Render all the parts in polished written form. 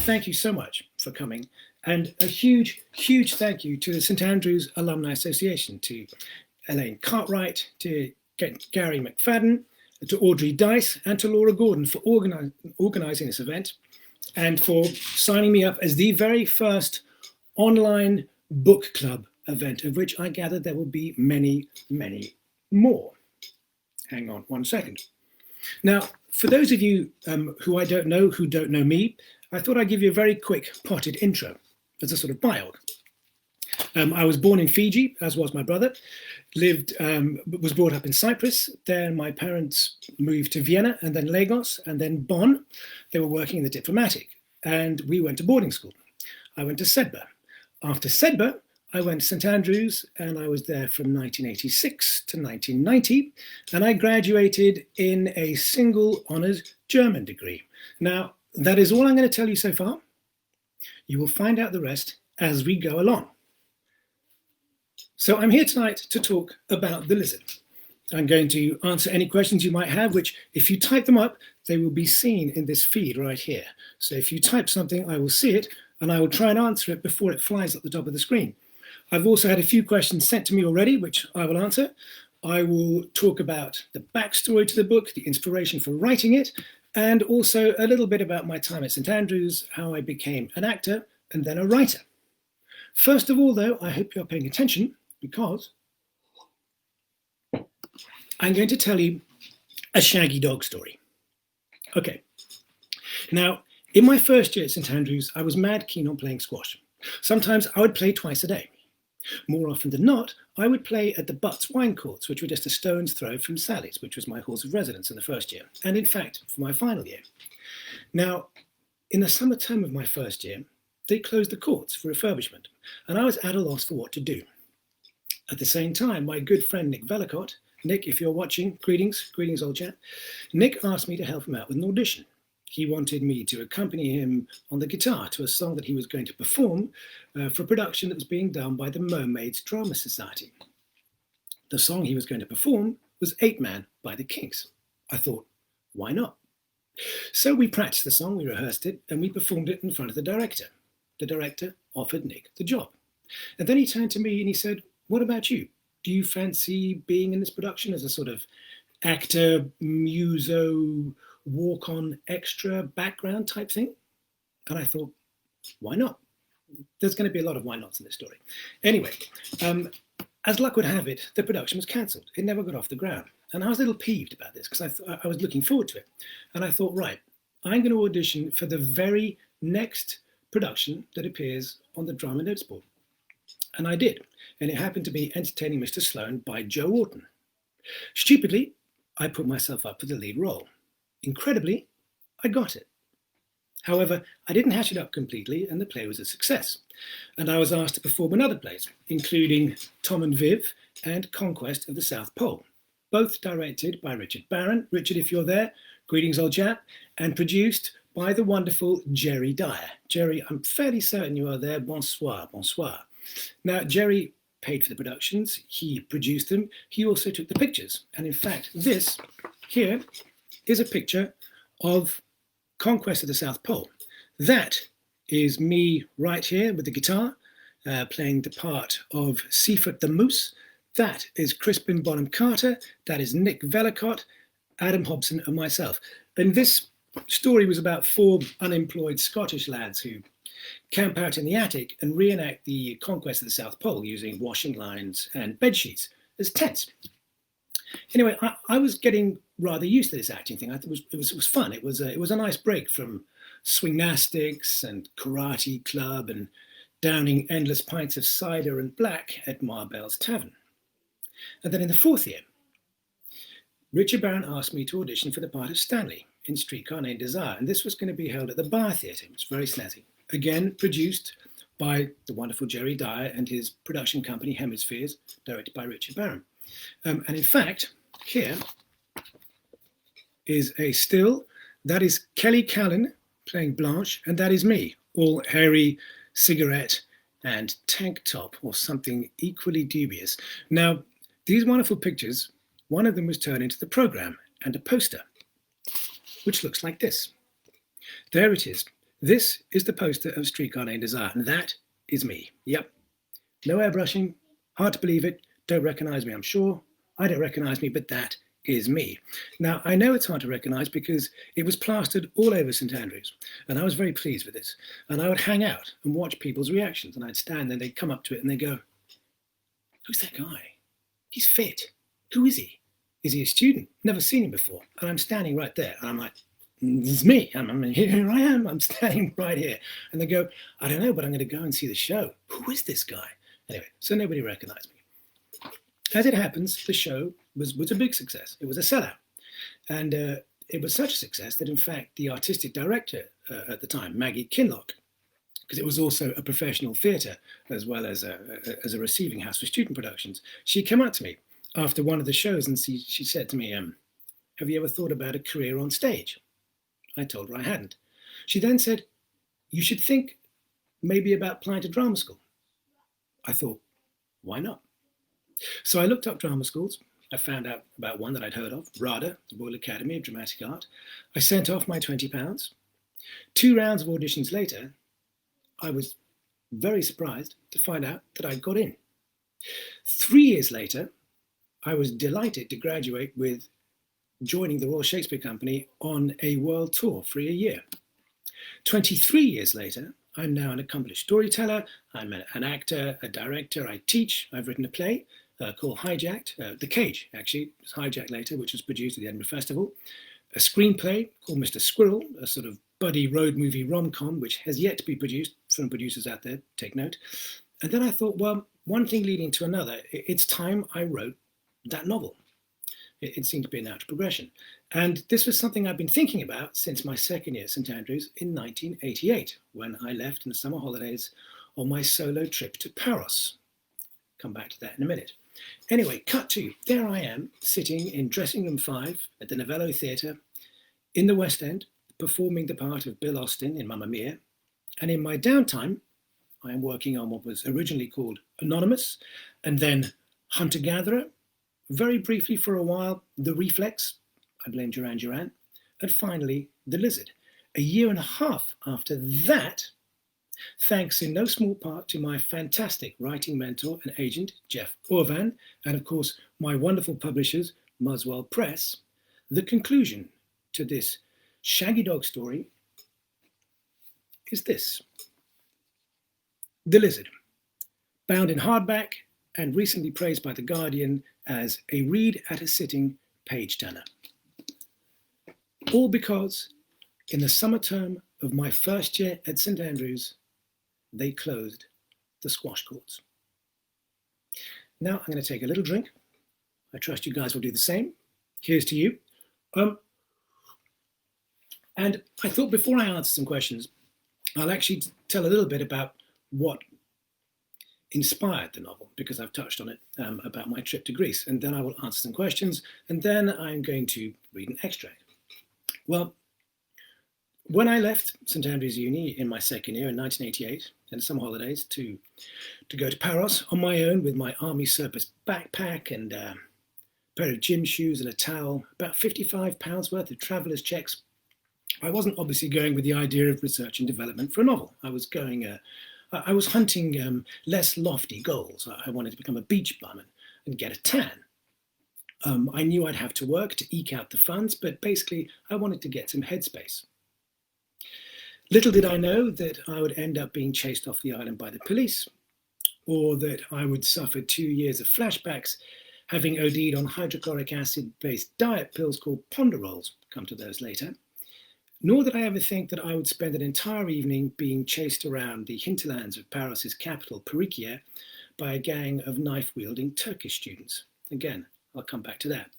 thank you so much for coming. And a huge, huge thank you to the St Andrews Alumni Association, to Elaine Cartwright, to Gary McFadden, to Audrey Dice, and to Laura Gordon for organising this event and for signing me up as the very first online book club event, of which I gather there will be many, many more. Hang on one second. Now, for those of you who I don't know, who don't know me, I thought I'd give you a very quick potted intro as a sort of biog. I was born in Fiji, as was my brother, was brought up in Cyprus. Then my parents moved to Vienna and then Lagos and then Bonn. They were working in the diplomatic and we went to boarding school. I went to Sedbergh. After Sedbergh, I went to St Andrews and I was there from 1986 to 1990. And I graduated in a single honours German degree. Now, that is all I'm going to tell you so far. You will find out the rest as we go along. So I'm here tonight to talk about the lizard. I'm going to answer any questions you might have, which if you type them up, they will be seen in this feed right here. So if you type something, I will see it and I will try and answer it before it flies at the top of the screen. I've also had a few questions sent to me already, which I will answer. I will talk about the backstory to the book, the inspiration for writing it, and also a little bit about my time at St Andrews, how I became an actor and then a writer. First of all, though, I hope you're paying attention because I'm going to tell you a Shaggy Dog story. Okay, now in my first year at St Andrews, I was mad keen on playing squash. Sometimes I would play twice a day. More often than not, I would play at the Butts wine courts, which were just a stone's throw from Sally's, which was my halls of residence in the first year, and in fact, for my final year. Now, in the summer term of my first year, they closed the courts for refurbishment, and I was at a loss for what to do. At the same time, my good friend Nick Velicott, Nick, if you're watching, greetings old chap, Nick asked me to help him out with an audition. He wanted me to accompany him on the guitar to a song that he was going to perform for a production that was being done by the Mermaids Drama Society. The song he was going to perform was 8 Man by the Kinks. I thought, why not? So we practiced the song, we rehearsed it, and we performed it in front of the director. The director offered Nick the job. And then he turned to me and he said, what about you? Do you fancy being in this production as a sort of actor, muso, walk-on extra background type thing? And I thought, why not? There's going to be a lot of why nots in this story. Anyway, as luck would have it, the production was cancelled. It never got off the ground. And I was a little peeved about this because I was looking forward to it. And I thought, right, I'm going to audition for the very next production that appears on the drama notes board. And I did. And it happened to be Entertaining Mr. Sloane by Joe Orton. Stupidly, I put myself up for the lead role. Incredibly, I got it. However, I didn't hatch it up completely and the play was a success. And I was asked to perform in other plays, including Tom and Viv and Conquest of the South Pole, both directed by Richard Barron. Richard, if you're there, greetings old chap, and produced by the wonderful Jerry Dyer. Jerry, I'm fairly certain you are there. Bonsoir, bonsoir. Now, Jerry paid for the productions, he produced them, he also took the pictures. And in fact, this here is a picture of Conquest of the South Pole. That is me right here with the guitar, playing the part of Seafoot the Moose. That is Crispin Bonham Carter. That is Nick Velicott, Adam Hobson, and myself. And this story was about 4 unemployed Scottish lads who camp out in the attic and reenact the conquest of the South Pole using washing lines and bed sheets as tents. Anyway, I was getting rather used to this acting thing. I thought it was fun. It was a nice break from swingnastics and karate club and downing endless pints of cider and black at Marbell's Tavern. And then in the 4th year, Richard Barron asked me to audition for the part of Stanley in Streetcar Named Desire, and this was going to be held at the Bar Theatre. It was very snazzy. Again, produced by the wonderful Jerry Dyer and his production company Hemispheres, directed by Richard Barron. And in fact, here is a still. That is Kelly Callan playing Blanche, and that is me, all hairy, cigarette, and tank top, or something equally dubious. Now, these wonderful pictures, one of them was turned into the programme and a poster, which looks like this. There it is. This is the poster of Streetcar Named Desire, and that is me. Yep. No airbrushing. Hard to believe it. Don't recognize me, I'm sure. I don't recognize me, but that is me. Now, I know it's hard to recognize because it was plastered all over St Andrews, and I was very pleased with this. And I would hang out and watch people's reactions, and I'd stand there, and they'd come up to it, and they'd go, "Who's that guy? He's fit. Who is he? Is he a student? Never seen him before." And I'm standing right there, and I'm like, "It's me. Here I am. I'm standing right here." And they go, "I don't know, but I'm going to go and see the show. Who is this guy?" Anyway, so nobody recognized me. As it happens, the show was a big success. It was a sellout. And it was such a success that, in fact, the artistic director at the time, Maggie Kinloch, because it was also a professional theatre as well as a receiving house for student productions, she came up to me after one of the shows and she said to me, "Have you ever thought about a career on stage?" I told her I hadn't. She then said, "You should think maybe about applying to drama school." I thought, why not? So I looked up drama schools. I found out about one that I'd heard of, RADA, the Royal Academy of Dramatic Art. I sent off my £20. 2 rounds of auditions later, I was very surprised to find out that I got in. 3 years later, I was delighted to graduate with joining the Royal Shakespeare Company on a world tour for a year. 23 years later, I'm now an accomplished storyteller, I'm an actor, a director, I teach, I've written a play called Hijacked, The Cage actually, it was Hijacked later, which was produced at the Edinburgh Festival, a screenplay called Mr. Squirrel, a sort of buddy road movie rom-com, which has yet to be produced, film producers out there, take note. And then I thought, well, one thing leading to another, it's time I wrote that novel. It seemed to be a natural progression. And this was something I've been thinking about since my second year at St Andrews in 1988, when I left in the summer holidays on my solo trip to Paros. Come back to that in a minute. Anyway, cut to, there I am, sitting in dressing room 5 at the Novello Theatre in the West End, performing the part of Bill Austin in Mamma Mia. And in my downtime, I am working on what was originally called Anonymous, and then Hunter-Gatherer, very briefly for a while, The Reflex, I blame Duran Duran, and finally, The Lizard. A year and a half after that, thanks in no small part to my fantastic writing mentor and agent, Jeff Orvan, and of course, my wonderful publishers, Muswell Press, the conclusion to this Shaggy Dog story is this. The Lizard, bound in hardback and recently praised by The Guardian as a read at a sitting page turner. All because in the summer term of my first year at St Andrews, they closed the squash courts. Now I'm going to take a little drink. I trust you guys will do the same. Here's to you. And I thought before I answer some questions, I'll actually tell a little bit about what inspired the novel, because I've touched on it about my trip to Greece, and then I will answer some questions, and then I'm going to read an extract. Well, when I left St Andrews Uni in my second year in 1988, in the summer holidays, to go to Paros on my own with my army surplus backpack and a pair of gym shoes and a towel, about £55 worth of traveller's checks, I wasn't obviously going with the idea of research and development for a novel. I was going, I was hunting less lofty goals. I wanted to become a beach bum and get a tan. I knew I'd have to work to eke out the funds, but basically I wanted to get some headspace. Little did I know that I would end up being chased off the island by the police, or that I would suffer 2 years of flashbacks, having OD'd on hydrochloric acid-based diet pills called Ponderols, come to those later. Nor did I ever think that I would spend an entire evening being chased around the hinterlands of Paris's capital, Perikia, by a gang of knife-wielding Turkish students. Again, I'll come back to that.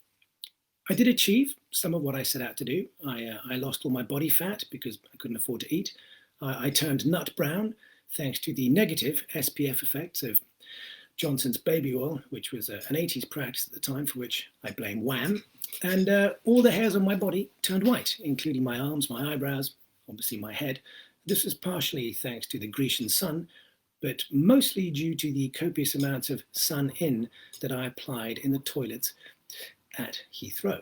I did achieve some of what I set out to do. I lost all my body fat because I couldn't afford to eat. I turned nut brown thanks to the negative SPF effects of Johnson's baby oil, which was an 80s practice at the time, for which I blame Wham. And all the hairs on my body turned white, including my arms, my eyebrows, obviously my head. This was partially thanks to the Grecian sun, but mostly due to the copious amounts of sun-in that I applied in the toilets at Heathrow.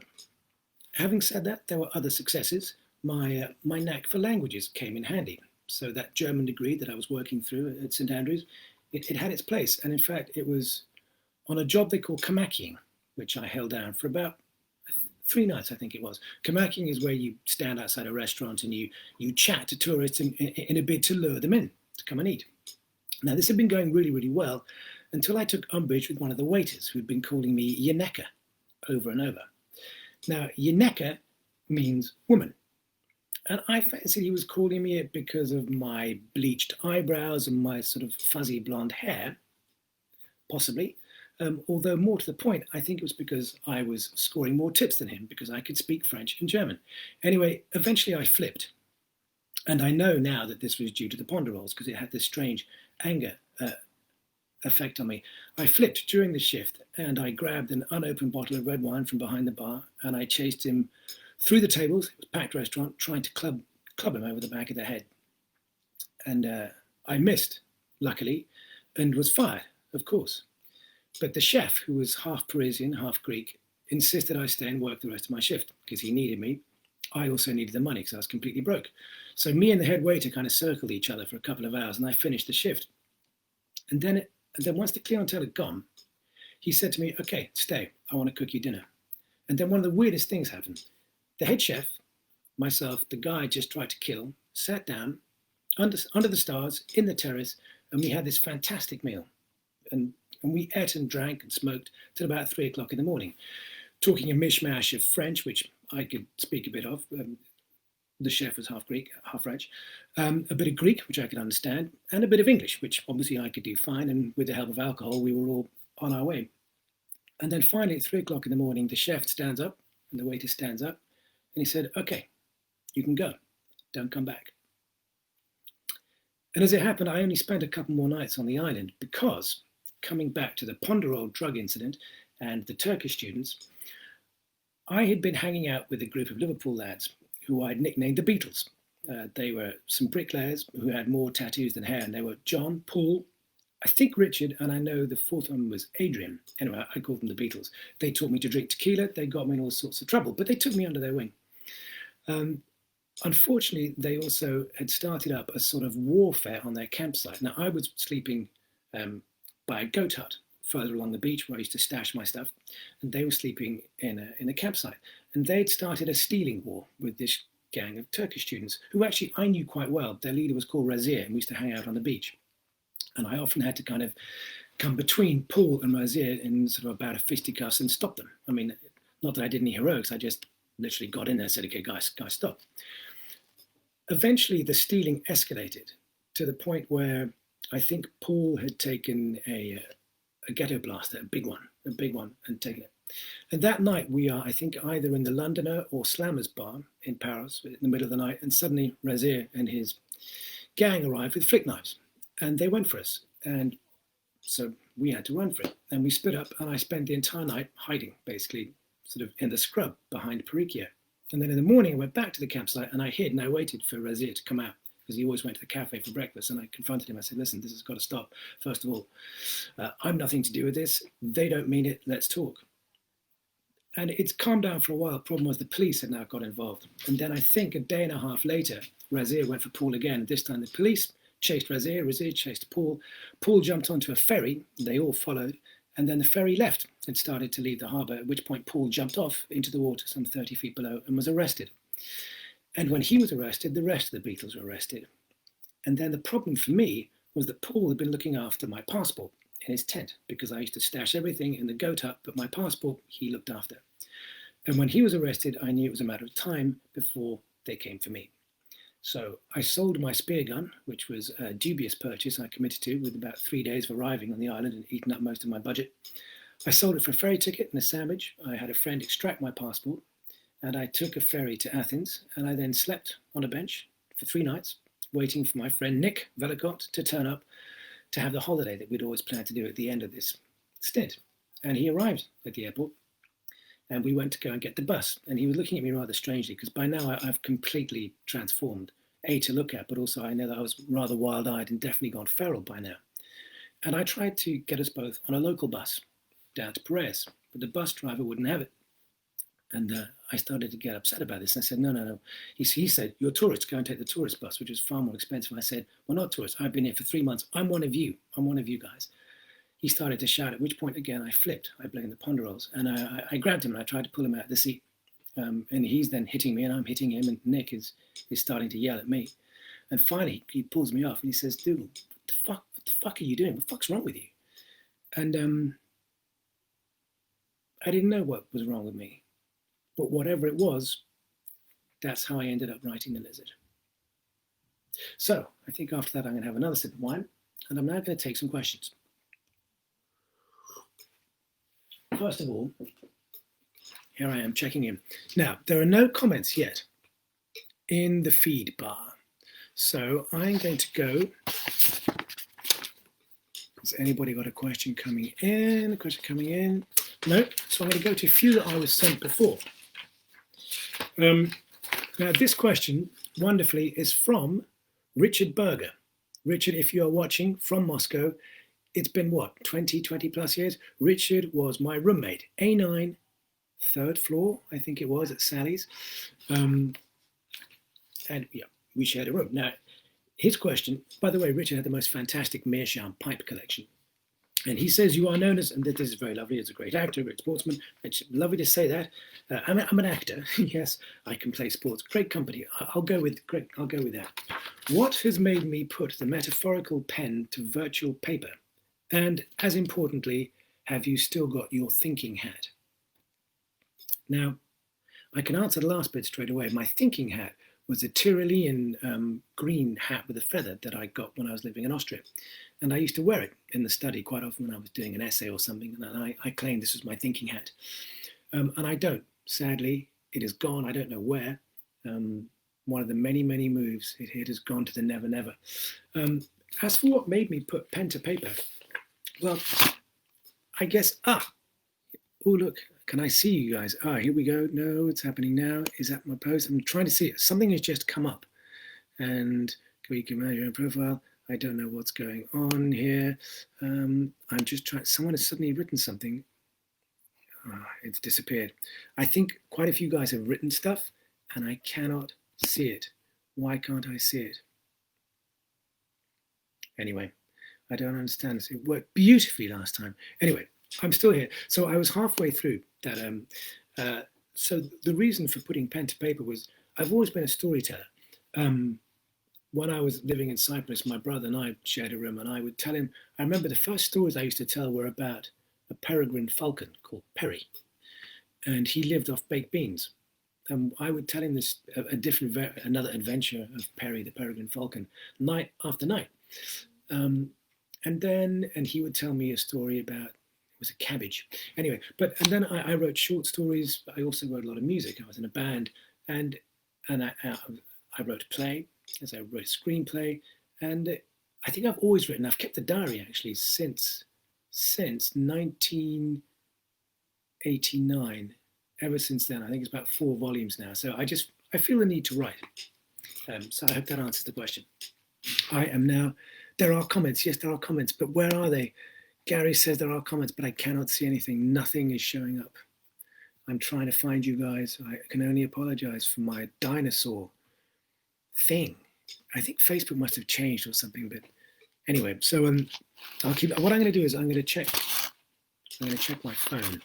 Having said that, there were other successes. My knack for languages came in handy. So that German degree that I was working through at St Andrews, it had its place. And in fact, it was on a job they call kamakiing, which I held down for about 3 nights, I think it was. Kamakiing is where you stand outside a restaurant and you chat to tourists in a bid to lure them in to come and eat. Now, this had been going really, really well until I took umbrage with one of the waiters who'd been calling me Yeneka over and over. Now, Yeneka means woman. And I fancied he was calling me it because of my bleached eyebrows and my sort of fuzzy blonde hair, possibly. Although more to the point, I think it was because I was scoring more tips than him because I could speak French and German. Anyway, eventually I flipped. And I know now that this was due to the ponderolls because it had this strange anger effect on me. I flipped during the shift and I grabbed an unopened bottle of red wine from behind the bar and I chased him through the tables. It was a packed restaurant, trying to club him over the back of the head. And I missed, luckily, and was fired, of course. But the chef, who was half Parisian, half Greek, insisted I stay and work the rest of my shift because he needed me. I also needed the money because I was completely broke. So me and the head waiter kind of circled each other for a couple of hours and I finished the shift. And then once the clientele had gone, he said to me, okay, stay, I want to cook you dinner. And then one of the weirdest things happened. The head chef, myself, the guy I just tried to kill, sat down under the stars in the terrace and we had this fantastic meal. And we ate and drank and smoked till about 3 o'clock in the morning, talking a mishmash of French, which I could speak a bit of. The chef was half Greek, half French. A bit of Greek, which I could understand, and a bit of English, which obviously I could do fine. And with the help of alcohol, we were all on our way. And then finally, at 3 o'clock in the morning, the chef stands up and the waiter stands up. And he said, okay, you can go. Don't come back. And as it happened, I only spent a couple more nights on the island because, coming back to the Ponderold drug incident and the Turkish students, I had been hanging out with a group of Liverpool lads who I'd nicknamed the Beatles. They were some bricklayers who had more tattoos than hair, and they were John, Paul, I think Richard, and I know the fourth one was Adrian. Anyway, I called them the Beatles. They taught me to drink tequila. They got me in all sorts of trouble, but they took me under their wing. Unfortunately, they also had started up a sort of warfare on their campsite. Now, I was sleeping by a goat hut further along the beach where I used to stash my stuff, and they were sleeping in a campsite. And they'd started a stealing war with this gang of Turkish students, who actually I knew quite well. Their leader was called Razir, and we used to hang out on the beach. And I often had to kind of come between Paul and Razir in sort of about a fisticuffs and stop them. I mean, not that I did any heroics, I just literally got in there and said, okay, guys, stop. Eventually, the stealing escalated to the point where I think Paul had taken a ghetto blaster, a big one, and taken it. And that night, we are, I think, either in the Londoner or Slammer's bar in Paris in the middle of the night, and suddenly Razir and his gang arrived with flick knives, and they went for us. And so we had to run for it. And we split up, and I spent the entire night hiding, basically, sort of in the scrub behind Perikia. And then in the morning, I went back to the campsite, and I hid, and I waited for Razir to come out, because he always went to the cafe for breakfast. And I confronted him. I said, listen, this has got to stop. First of all, I'm nothing to do with this. They don't mean it. Let's talk. And it's calmed down for a while. The problem was the police had now got involved. And then I think a day and a half later, Razir went for Paul again. This time the police chased Razir. Razir chased Paul. Paul jumped onto a ferry. They all followed. And then the ferry left and started to leave the harbour, at which point Paul jumped off into the water some 30 feet below and was arrested. And when he was arrested, the rest of the Beatles were arrested. And then the problem for me was that Paul had been looking after my passport in his tent, because I used to stash everything in the goat hut, but my passport he looked after. And when he was arrested, I knew it was a matter of time before they came for me. So I sold my spear gun, which was a dubious purchase I committed to with about 3 days of arriving on the island and eating up most of my budget. I sold it for a ferry ticket and a sandwich. I had a friend extract my passport, and I took a ferry to Athens, and I then slept on a bench for 3 nights, waiting for my friend Nick Velicott to turn up to have the holiday that we'd always planned to do at the end of this stint. And he arrived at the airport, and we went to go and get the bus. And he was looking at me rather strangely, because by now I've completely transformed, A, to look at, but also I know that I was rather wild-eyed and definitely gone feral by now. And I tried to get us both on a local bus down to Piraeus, but the bus driver wouldn't have it. And I started to get upset about this. And I said, no, no, no. He said, you're tourists, go and take the tourist bus, which is far more expensive. I said, we're not tourists. I've been here for 3 months. I'm one of you. I'm one of you guys. He started to shout, at which point, again, I flipped. I blamed the ponderols. And I grabbed him and I tried to pull him out of the seat. And he's then hitting me and I'm hitting him. And Nick is starting to yell at me. And finally, he pulls me off and he says, dude, what the fuck are you doing? What the fuck's wrong with you? And I didn't know what was wrong with me. But whatever it was, that's how I ended up writing The Lizard. So I think after that, I'm going to have another sip of wine, and I'm now going to take some questions. First of all, here I am checking in. Now, there are no comments yet in the feed bar. So I'm going to go. Has anybody got a question coming in? A question coming in? No. So I'm going to go to a few that I was sent before. Now, this question, wonderfully, is from Richard Berger. Richard, if you are watching from Moscow, it's been what, 20 plus years? Richard was my roommate, A9, 3rd floor, I think it was, at Sally's. And yeah, we shared a room. Now, his question, by the way, Richard had the most fantastic meerschaum pipe collection. And he says, you are known as, and this is very lovely, as a great actor, a great sportsman. It's lovely to say that. I'm an actor. Yes, I can play sports. Great company. I'll go with that. What has made me put the metaphorical pen to virtual paper? And as importantly, have you still got your thinking hat? Now, I can answer the last bit straight away. My thinking hat was a Tyrolean green hat with a feather that I got when I was living in Austria. And I used to wear it in the study quite often when I was doing an essay or something. And I claimed this was my thinking hat. And I don't. Sadly, it is gone. I don't know where. One of the many, many moves, it has gone to the never, never. As for what made me put pen to paper, well, I guess, oh, look, can I see you guys? Here we go. No, it's happening now. Is that my post? I'm trying to see it. Something has just come up. And we can manage your own profile. I don't know what's going on here. I'm just trying. Someone has suddenly written something. It's disappeared. I think quite a few guys have written stuff and I cannot see it. Why can't I see it? Anyway, I don't understand this. It worked beautifully last time. Anyway, I'm still here. So I was halfway through that. So the reason for putting pen to paper was I've always been a storyteller. When I was living in Cyprus, my brother and I shared a room and I would tell him, I remember the first stories I used to tell were about a peregrine falcon called Perry. And he lived off baked beans. And I would tell him this, another adventure of Perry, the peregrine falcon, night after night. And he would tell me a story about, it was a cabbage. Anyway, and then I wrote short stories. I also wrote a lot of music. I was in a band and I wrote a play. As I wrote a screenplay, and I think I've always written. I've kept a diary actually since 1989. Ever since then, I think it's about 4 volumes now. So I feel the need to write. So I hope that answers the question. I am now. There are comments. Yes, there are comments, but where are they? Gary says there are comments, but I cannot see anything. Nothing is showing up. I'm trying to find you guys. I can only apologize for my dinosaur thing. I think Facebook must have changed or something, but anyway, so I'll keep. What I'm going to do is I'm going to check my phone,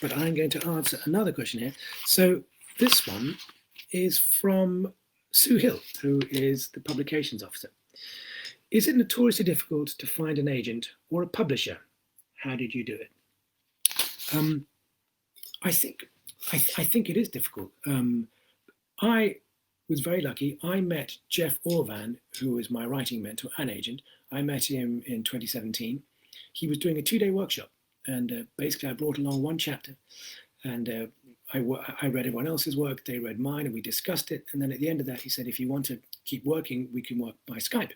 but I'm going to answer another question here. So this one is from Sue Hill, who is the publications officer. Is it notoriously difficult to find an agent or a publisher? How did you do it? I think it is difficult. I was very lucky. I met Jeff Orvan, who is my writing mentor and agent. I met him in 2017. He was doing a 2-day workshop, and basically I brought along one chapter, and I read everyone else's work, they read mine, and we discussed it. And then at the end of that, he said, if you want to keep working, we can work by Skype.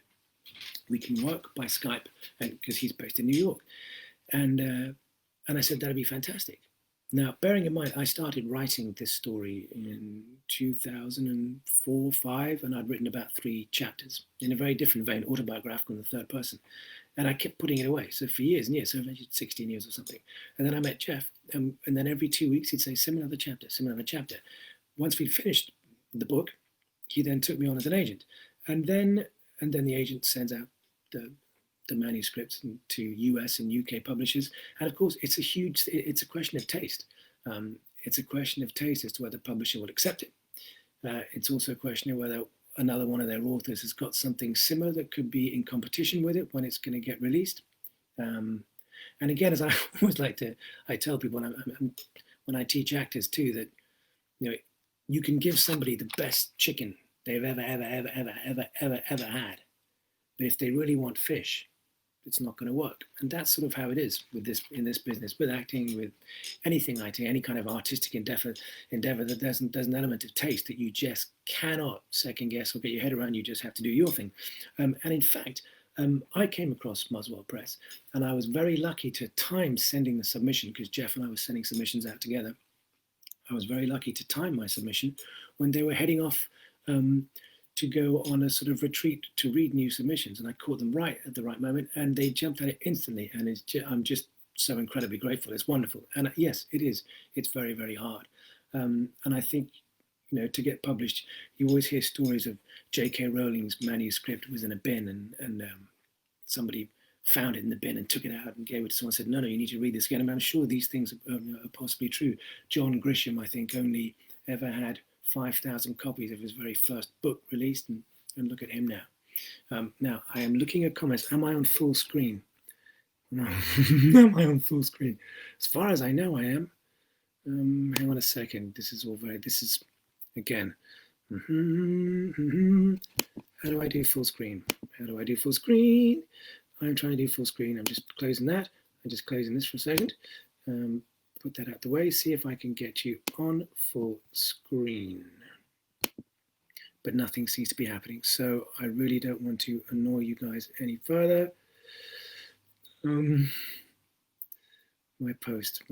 And because he's based in New York. And I said, that'd be fantastic. Now, bearing in mind, I started writing this story in 2004-05, and I'd written about 3 chapters in a very different vein, autobiographical in the third person. And I kept putting it away. So for years and years, so eventually 16 years or something. And then I met Jeff, and then every 2 weeks he'd say, send me another chapter, send me another chapter. Once we'd finished the book, he then took me on as an agent. And then the agent sends out the manuscripts to US and UK publishers. And of course, it's a question of taste. It's a question of taste as to whether the publisher will accept it. It's also a question of whether another one of their authors has got something similar that could be in competition with it when it's going to get released. And again, as I always I tell people when I teach actors too, that you can give somebody the best chicken they've ever had, but if they really want fish, it's not going to work. And that's sort of how it is in this business, with acting, with anything I do, any kind of artistic endeavor, that there's an element of taste that you just cannot second guess or get your head around. You just have to do your thing. And in fact, I came across Muswell Press, and I was very lucky to time sending the submission, because Jeff and I were sending submissions out together. I was very lucky to time my submission when they were heading off to go on a sort of retreat to read new submissions, and I caught them right at the right moment, and they jumped at it instantly. And I'm just so incredibly grateful. It's wonderful, and yes, it is. It's very, very hard, and I think to get published, you always hear stories of J.K. Rowling's manuscript was in a bin, and somebody found it in the bin and took it out and gave it to someone and said, no, you need to read this again. And I'm sure these things are possibly true. John Grisham, I think, only ever had 5,000 copies of his very first book released, and look at him now. Now, I am looking at comments. Am I on full screen? No. Am I on full screen? As far as I know, I am. Hang on a second. This is again. How do I do full screen? How do I do full screen? I'm trying to do full screen. I'm just closing that. I'm just closing this for a second. Put that out the way, see if I can get you on full screen. But nothing seems to be happening, so I really don't want to annoy you guys any further. My post.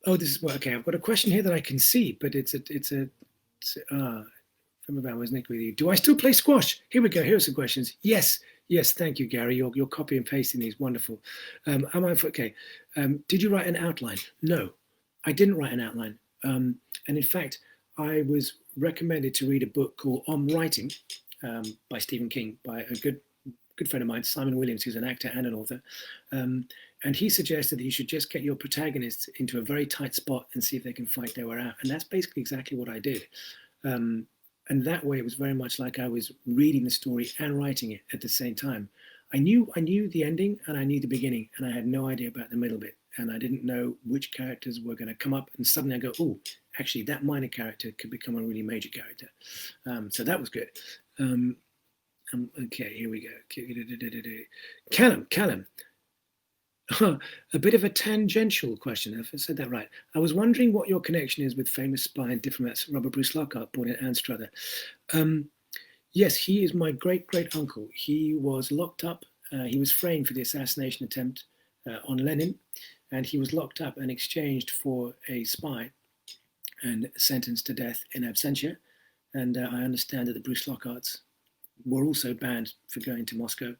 Oh, this is okay. I've got a question here that I can see, but from about was Nick with you. Do I still play squash? Here we go. Here are some questions. Yes. Thank you, Gary. You're copy and pasting these. Wonderful. Okay? Did you write an outline? No, I didn't write an outline. And in fact, I was recommended to read a book called On Writing by Stephen King by a good friend of mine, Simon Williams, who's an actor and an author. And he suggested that you should just get your protagonists into a very tight spot and see if they can fight their way out. And that's basically exactly what I did. And that way, it was very much like I was reading the story and writing it at the same time. I knew the ending and I knew the beginning, and I had no idea about the middle bit. And I didn't know which characters were going to come up. And suddenly I go, oh, actually, that minor character could become a really major character. So that was good. Okay, here we go. Callum. A bit of a tangential question, if I said that right. I was wondering what your connection is with famous spy and diplomat Robert Bruce-Lockhart, born in Anstruther. Yes, he is my great-great-uncle. He was locked up. He was framed for the assassination attempt on Lenin, and he was locked up and exchanged for a spy and sentenced to death in absentia. And I understand that the Bruce-Lockharts were also banned for going to Moscow.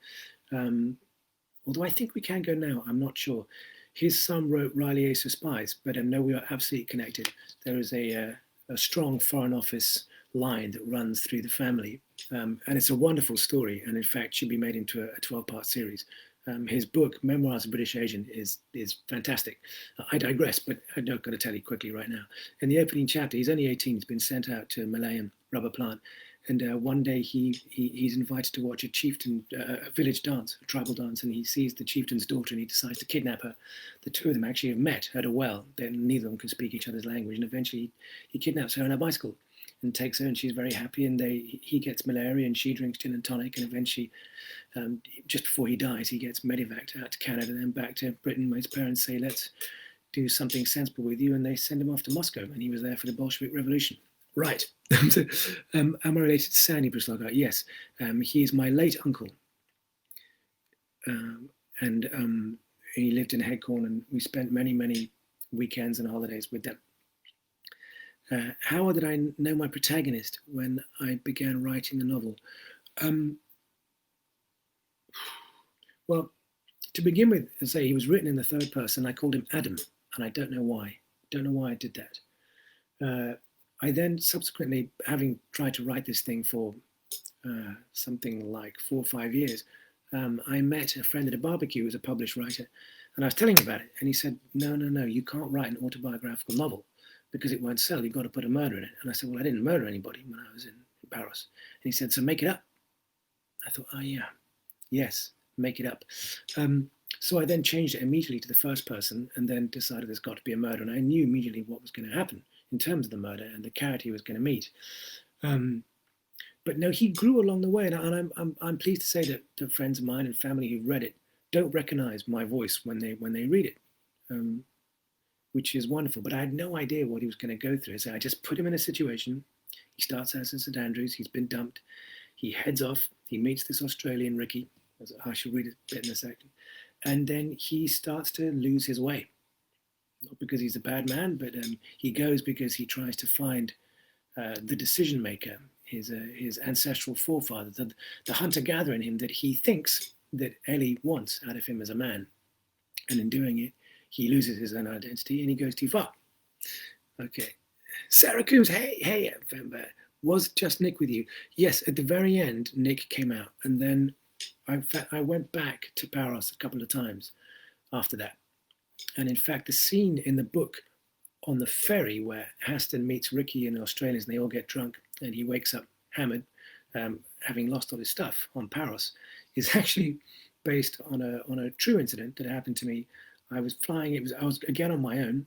Although I think we can go now, I'm not sure. His son wrote Riley Ace of Spies, but no, we are absolutely connected. There is a strong Foreign Office line that runs through the family, and it's a wonderful story, and in fact should be made into a 12-part series. His book, Memoirs of a British Agent, is fantastic. I digress, but I'm not going to tell you quickly right now. In the opening chapter, he's only 18, he's been sent out to Malayan rubber plant, and one day he's invited to watch a chieftain, a village dance, a tribal dance, and he sees the chieftain's daughter and he decides to kidnap her. The two of them actually have met at a well. Neither of them can speak each other's language, and eventually he kidnaps her on a bicycle and takes her, and she's very happy, and he gets malaria and she drinks gin and tonic, and eventually, just before he dies, he gets medevaced out to Canada and then back to Britain, where his parents say, let's do something sensible with you, and they send him off to Moscow, and he was there for the Bolshevik Revolution. Right. Am I related to Sandy Bruce-Lockhart? Yes. He is my late uncle. And he lived in Headcorn, and we spent many, many weekends and holidays with them. How did I know my protagonist when I began writing the novel? Well, to begin with, and say he was written in the third person. I called him Adam, and I don't know why. Don't know why I did that. I then subsequently, having tried to write this thing for something like 4 or 5 years, I met a friend at a barbecue who was a published writer, and I was telling him about it, and he said, no, you can't write an autobiographical novel because it won't sell. You've got to put a murder in it. And I said, well, I didn't murder anybody when I was in Paris. And he said, so make it up. I thought, oh yeah, yes, make it up. So I then changed it immediately to the first person, and then decided there's got to be a murder. And I knew immediately what was going to happen in terms of the murder and the character he was going to meet. But no, he grew along the way, and I'm pleased to say that friends of mine and family who've read it don't recognize my voice when they read it, which is wonderful. But I had no idea what he was going to go through. So I just put him in a situation. He starts out in St Andrews. He's been dumped. He heads off. He meets this Australian Ricky. I shall read a bit in a second. And then he starts to lose his way. Not because he's a bad man, but he goes because he tries to find the decision maker, his ancestral forefather, the hunter-gatherer in him that he thinks that Ellie wants out of him as a man. And in doing it, he loses his own identity and he goes too far. Okay. Sarah Coombs, hey, was just Nick with you? Yes, at the very end, Nick came out. And then I went back to Paros a couple of times after that. And in fact, the scene in the book on the ferry where Haston meets Ricky and the Australians and they all get drunk and he wakes up hammered, having lost all his stuff on Paros, is actually based on a true incident that happened to me. I was flying, I was again on my own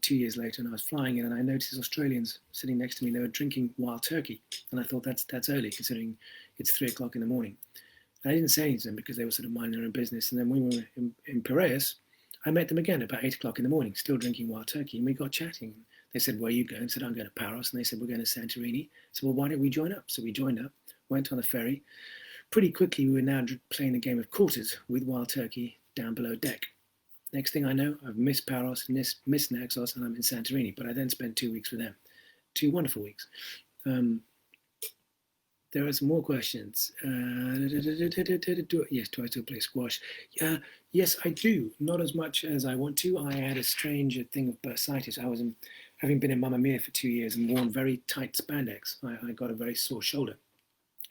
2 years later, and I was flying in and I noticed Australians sitting next to me. They were drinking wild turkey. And I thought that's early considering it's 3 o'clock in the morning. And I didn't say anything to them because they were sort of minding their own business. And then when we were in Piraeus, I met them again about 8 o'clock in the morning, still drinking wild turkey. And we got chatting. They said, where are you going? I said, I'm going to Paros. And they said, we're going to Santorini. I said, well, why don't we join up? So we joined up, went on the ferry. Pretty quickly, we were now playing the game of quarters with wild turkey down below deck. Next thing I know, I've missed Paros, missed Naxos, and I'm in Santorini. But I then spent 2 weeks with them. 2 wonderful weeks. There are some more questions. Yes, do I still play squash? Yes, I do. Not as much as I want to. I had a strange thing of bursitis. I was having been in Mamma Mia for 2 years and worn very tight spandex. I got a very sore shoulder.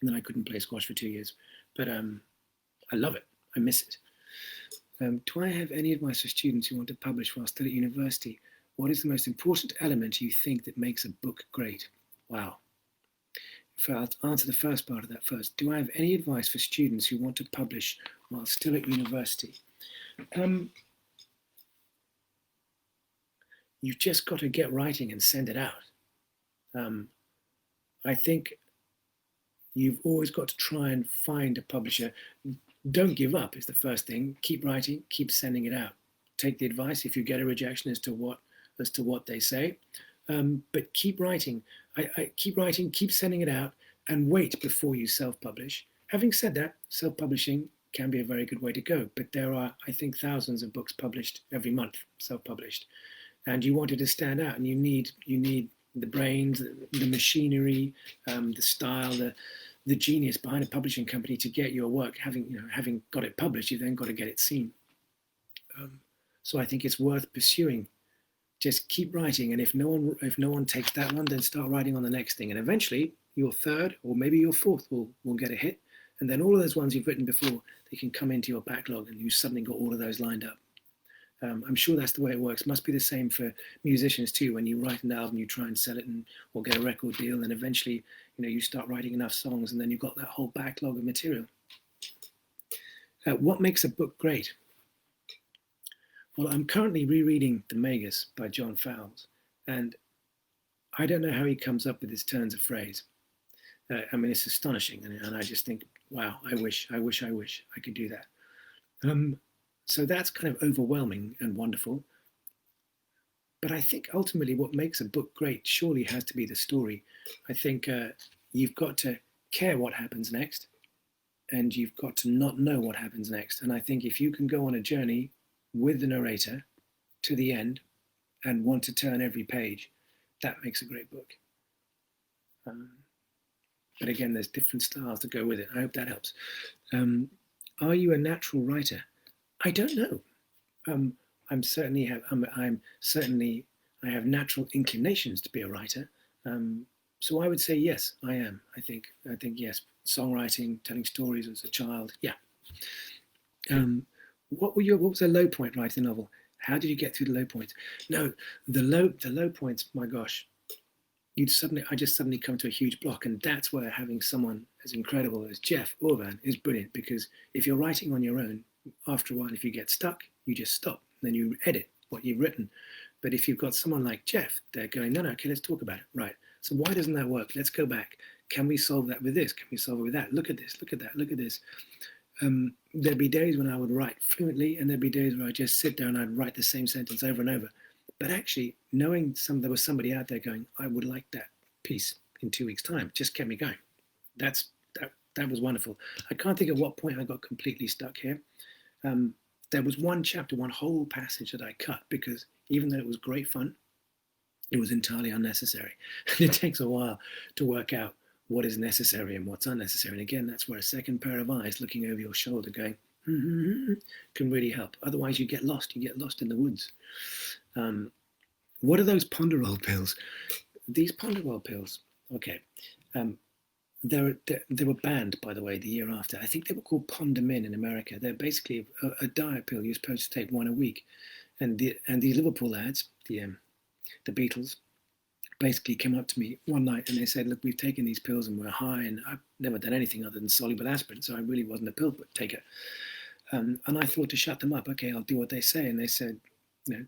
And then I couldn't play squash for 2 years. But I love it. I miss it. Do I have any advice for students who want to publish while still at university? What is the most important element you think that makes a book great? Wow. If I'll answer the first part of that first. Do I have any advice for students who want to publish while still at university? You've just got to get writing and send it out. I think you've always got to try and find a publisher. Don't give up is the first thing. Keep writing, keep sending it out. Take the advice if you get a rejection as to what they say. But keep writing. Keep writing, keep sending it out, and wait before you self-publish. Having said that, self-publishing can be a very good way to go, but there are, I think, thousands of books published every month, self-published. And you want it to stand out, and you need the brains, the machinery, the style, the genius behind a publishing company to get your work. Having got it published, you then got to get it seen. So I think it's worth pursuing. Just keep writing, and if no one takes that one, then start writing on the next thing, and eventually your third or maybe your fourth will get a hit, and then all of those ones you've written before, they can come into your backlog, and you suddenly got all of those lined up. I'm sure that's the way it works. Must be the same for musicians too. When you write an album, you try and sell it or get a record deal, and eventually, you start writing enough songs, and then you've got that whole backlog of material. What makes a book great? Well, I'm currently rereading The Magus by John Fowles, and I don't know how he comes up with his turns of phrase. It's astonishing, and I just think, wow, I wish I could do that. So that's kind of overwhelming and wonderful. But I think ultimately what makes a book great surely has to be the story. I think you've got to care what happens next, and you've got to not know what happens next. And I think if you can go on a journey with the narrator to the end and want to turn every page, that makes a great book. But again, there's different styles that go with it. I hope that helps. Are you a natural writer? I don't know. I have natural inclinations to be a writer. So I would say yes, I am. I think yes. Songwriting, telling stories as a child, yeah. What was the low point writing the novel? How did you get through the low points? No, the low points. My gosh, I just suddenly come to a huge block, and that's where having someone as incredible as Jeff Orvan is brilliant. Because if you're writing on your own, after a while, if you get stuck, you just stop. Then you edit what you've written. But if you've got someone like Jeff, they're going, no, okay, let's talk about it. Right. So why doesn't that work? Let's go back. Can we solve that with this? Can we solve it with that? Look at this. Look at that. Look at this. There'd be days when I would write fluently, and there'd be days where I just sit there and I'd write the same sentence over and over. But actually, knowing there was somebody out there going, I would like that piece in 2 weeks' time, just kept me going. That was wonderful. I can't think of what point I got completely stuck here. There was one chapter, one whole passage that I cut because even though it was great fun, it was entirely unnecessary. And it takes a while to work out what is necessary and what's unnecessary. And again, that's where a second pair of eyes looking over your shoulder going, can really help. Otherwise, you get lost. You get lost in the woods. What are those Ponderoll pills? These Ponderoll pills, okay. They were banned, by the way, the year after. I think they were called Pondamin in America. They're basically a diet pill you're supposed to take one a week. And these Liverpool lads, the Beatles, basically came up to me one night and they said, look, we've taken these pills and we're high, and I've never done anything other than soluble aspirin, so I really wasn't a pill taker. And I thought to shut them up, okay, I'll do what they say. And they said,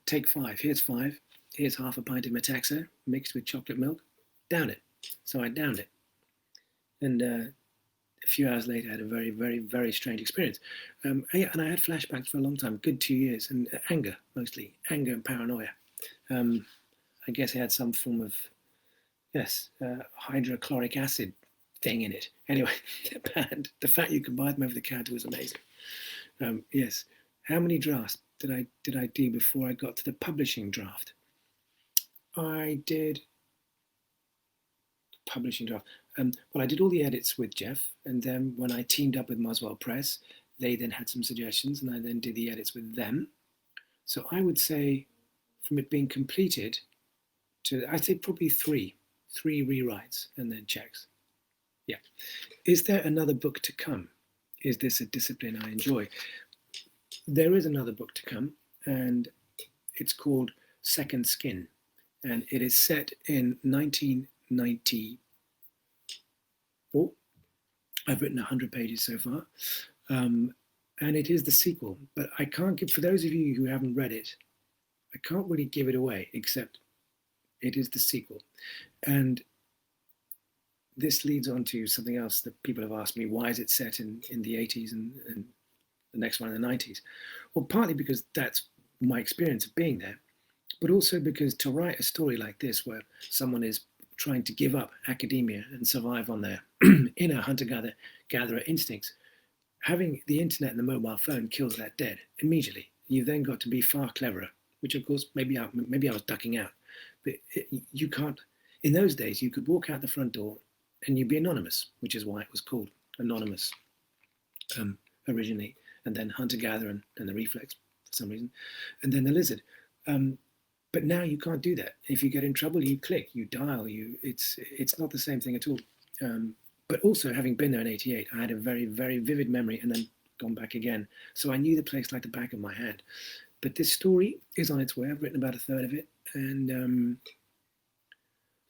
take 5. Here's 5. Here's half a pint of Metaxa mixed with chocolate milk. Down it. So I downed it. And a few hours later, I had a very, very, very strange experience. And I had flashbacks for a long time, good 2 years, and anger, mostly. Anger and paranoia. I guess it had some form of, hydrochloric acid thing in it. Anyway, the fact you could buy them over the counter was amazing. Yes. How many drafts did I do before I got to the publishing draft? I did publishing draft. Well, I did all the edits with Jeff, and then when I teamed up with Muswell Press, they then had some suggestions, and I then did the edits with them. So I would say, from it being completed to, I'd say probably three rewrites and then checks. Yeah. Is there another book to come? Is this a discipline I enjoy? There is another book to come, and it's called Second Skin, and it is set in 1994. I've written 100 pages so far, and it is the sequel, but I can't give, for those of you who haven't read it, I can't really give it away, except it is the sequel. And this leads on to something else that people have asked me, why is it set in the 80s and the next one in the 90s? Well, partly because that's my experience of being there, but also because to write a story like this, where someone is trying to give up academia and survive on their inner hunter-gatherer instincts, having the internet and the mobile phone kills that dead immediately. You've then got to be far cleverer, which of course, maybe I was ducking out, but you can't. In those days, you could walk out the front door and you'd be anonymous, which is why it was called Anonymous originally, and then hunter-gatherer and the reflex for some reason, and then the lizard. But now you can't do that. If you get in trouble, you click, you dial, it's not the same thing at all. But also, having been there in '88, I had a very, very vivid memory and then gone back again. So I knew the place like the back of my hand. But this story is on its way. I've written about a third of it. And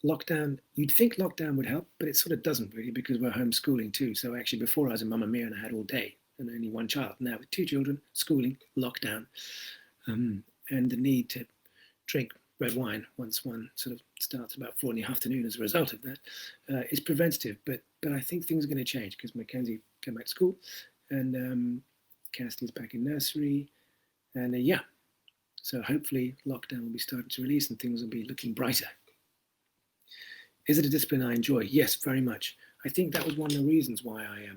lockdown, you'd think lockdown would help, but it sort of doesn't really, because we're homeschooling too. So actually, before I was in Mamma Mia and I had all day and only one child. Now with 2 children, schooling, lockdown, and the need to drink red wine once one sort of starts about 4 in the afternoon as a result of that is preventative. But I think things are going to change because Mackenzie came back to school and Cassidy's back in nursery. And So hopefully lockdown will be starting to release and things will be looking brighter. Is it a discipline I enjoy? Yes, very much. I think that was one of the reasons why I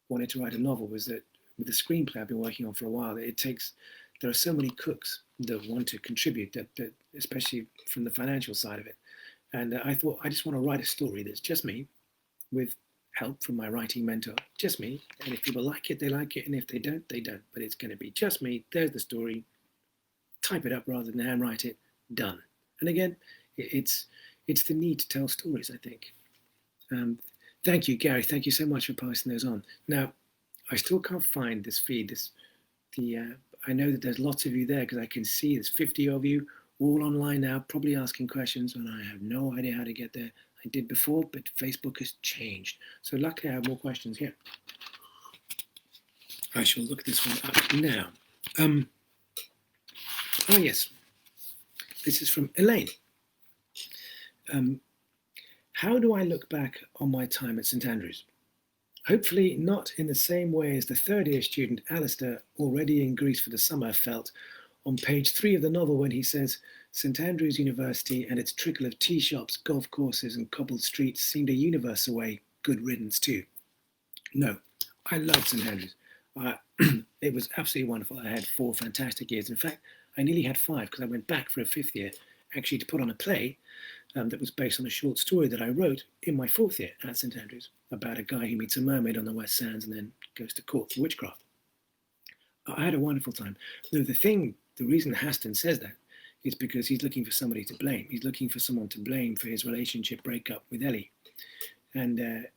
wanted to write a novel, was that with the screenplay I've been working on for a while, there are so many cooks that want to contribute, that especially from the financial side of it. And I thought, I just want to write a story that's just me, with help from my writing mentor, just me. And if people like it, they like it. And if they don't, they don't. But it's going to be just me. There's the story. Type it up rather than handwrite it. Done. And again, it's the need to tell stories, I think. Thank you, Gary. Thank you so much for passing those on. Now, I still can't find this feed. I know that there's lots of you there because I can see there's 50 of you all online now, probably asking questions, and I have no idea how to get there. I did before, but Facebook has changed. So luckily I have more questions here. I shall look this one up now. Oh yes, this is from Elaine. How do I look back on my time at St Andrews? Hopefully not in the same way as the third-year student Alistair, already in Greece for the summer, felt on page 3 of the novel when he says, St Andrews University and its trickle of tea shops, golf courses and cobbled streets seemed a universe away. Good riddance too. No, I loved St Andrews. It was absolutely wonderful. I had 4 fantastic years. In fact, I nearly had 5 because I went back for a 5th year actually to put on a play that was based on a short story that I wrote in my 4th year at St Andrews about a guy who meets a mermaid on the West Sands and then goes to court for witchcraft. I had a wonderful time. No, the reason Haston says that is because he's looking for somebody to blame. He's looking for someone to blame for his relationship breakup with Ellie. And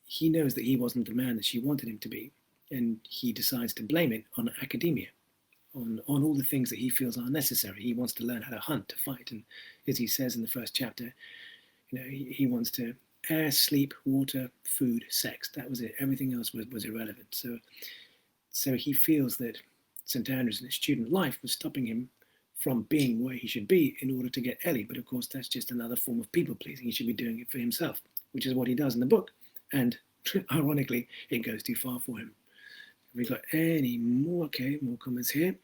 he knows that he wasn't the man that she wanted him to be. And he decides to blame it on academia, on all the things that he feels are necessary. He wants to learn how to hunt, to fight. And as he says in the first chapter, he wants to air, sleep, water, food, sex. That was it. Everything else was irrelevant. So he feels that St Andrews and his student life was stopping him from being where he should be in order to get Ellie. But of course, that's just another form of people pleasing. He should be doing it for himself, which is what he does in the book. And ironically, it goes too far for him. Have we got any more? Okay, more comments here.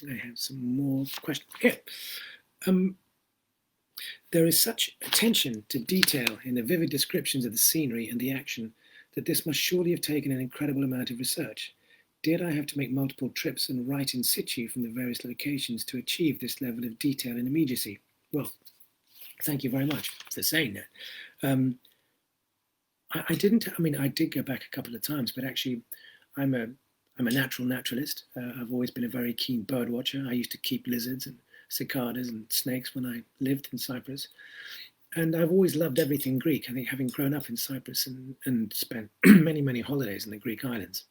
I have some more questions here. There is such attention to detail in the vivid descriptions of the scenery and the action that this must surely have taken an incredible amount of research. Did I have to make multiple trips and write in situ from the various locations to achieve this level of detail and immediacy? Well, thank you very much for saying that. I did go back a couple of times, but actually I'm a naturalist. I've always been a very keen bird watcher. I used to keep lizards and cicadas and snakes when I lived in Cyprus. And I've always loved everything Greek. I think having grown up in Cyprus and spent many, many holidays in the Greek islands,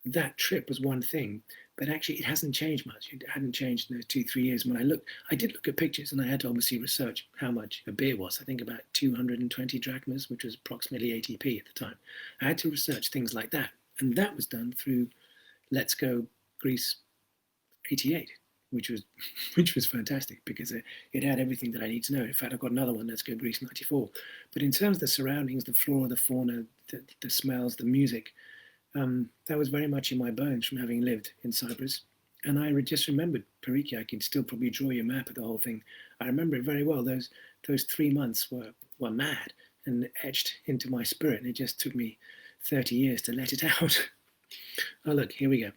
that trip was one thing, but actually it hasn't changed much. It hadn't changed in those 2-3 years. When I did look at pictures, and I had to obviously research how much a beer was. I think about 220 drachmas, which was approximately 80p at the time. I had to research things like that. And that was done through Let's Go Greece 88, which was fantastic because it had everything that I need to know. In fact, I've got another one, Let's Go Greece 94. But in terms of the surroundings, the flora, the fauna, the smells, the music, that was very much in my bones from having lived in Cyprus. And I just remembered Pariki. I can still probably draw you a map of the whole thing. I remember it very well. Those 3 months were mad and etched into my spirit. And it just took me 30 years to let it out. Oh, look, here we go.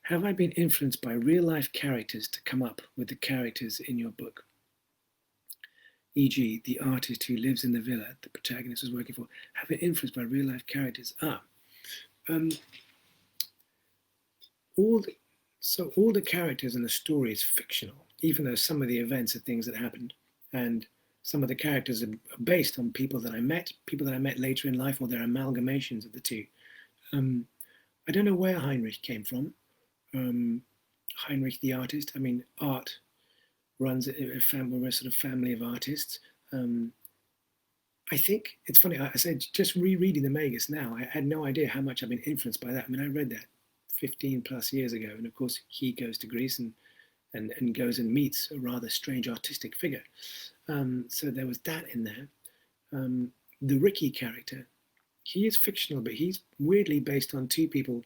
Have I been influenced by real-life characters to come up with the characters in your book? E.g., the artist who lives in the villa the protagonist was working for, have been influenced by real-life characters. All the characters in the story is fictional, even though some of the events are things that happened, and some of the characters are based on people that I met later in life, or they're amalgamations of the two. I don't know where Heinrich came from. Heinrich the artist. I mean, art runs we're a sort of family of artists. I think it's funny. I said just rereading the Magus now, I had no idea how much I've been influenced by that. I mean, I read that 15 plus years ago, and of course he goes to Greece and goes and meets a rather strange artistic figure. So there was that in there. The Ricky character, he is fictional, but he's weirdly based on 2 people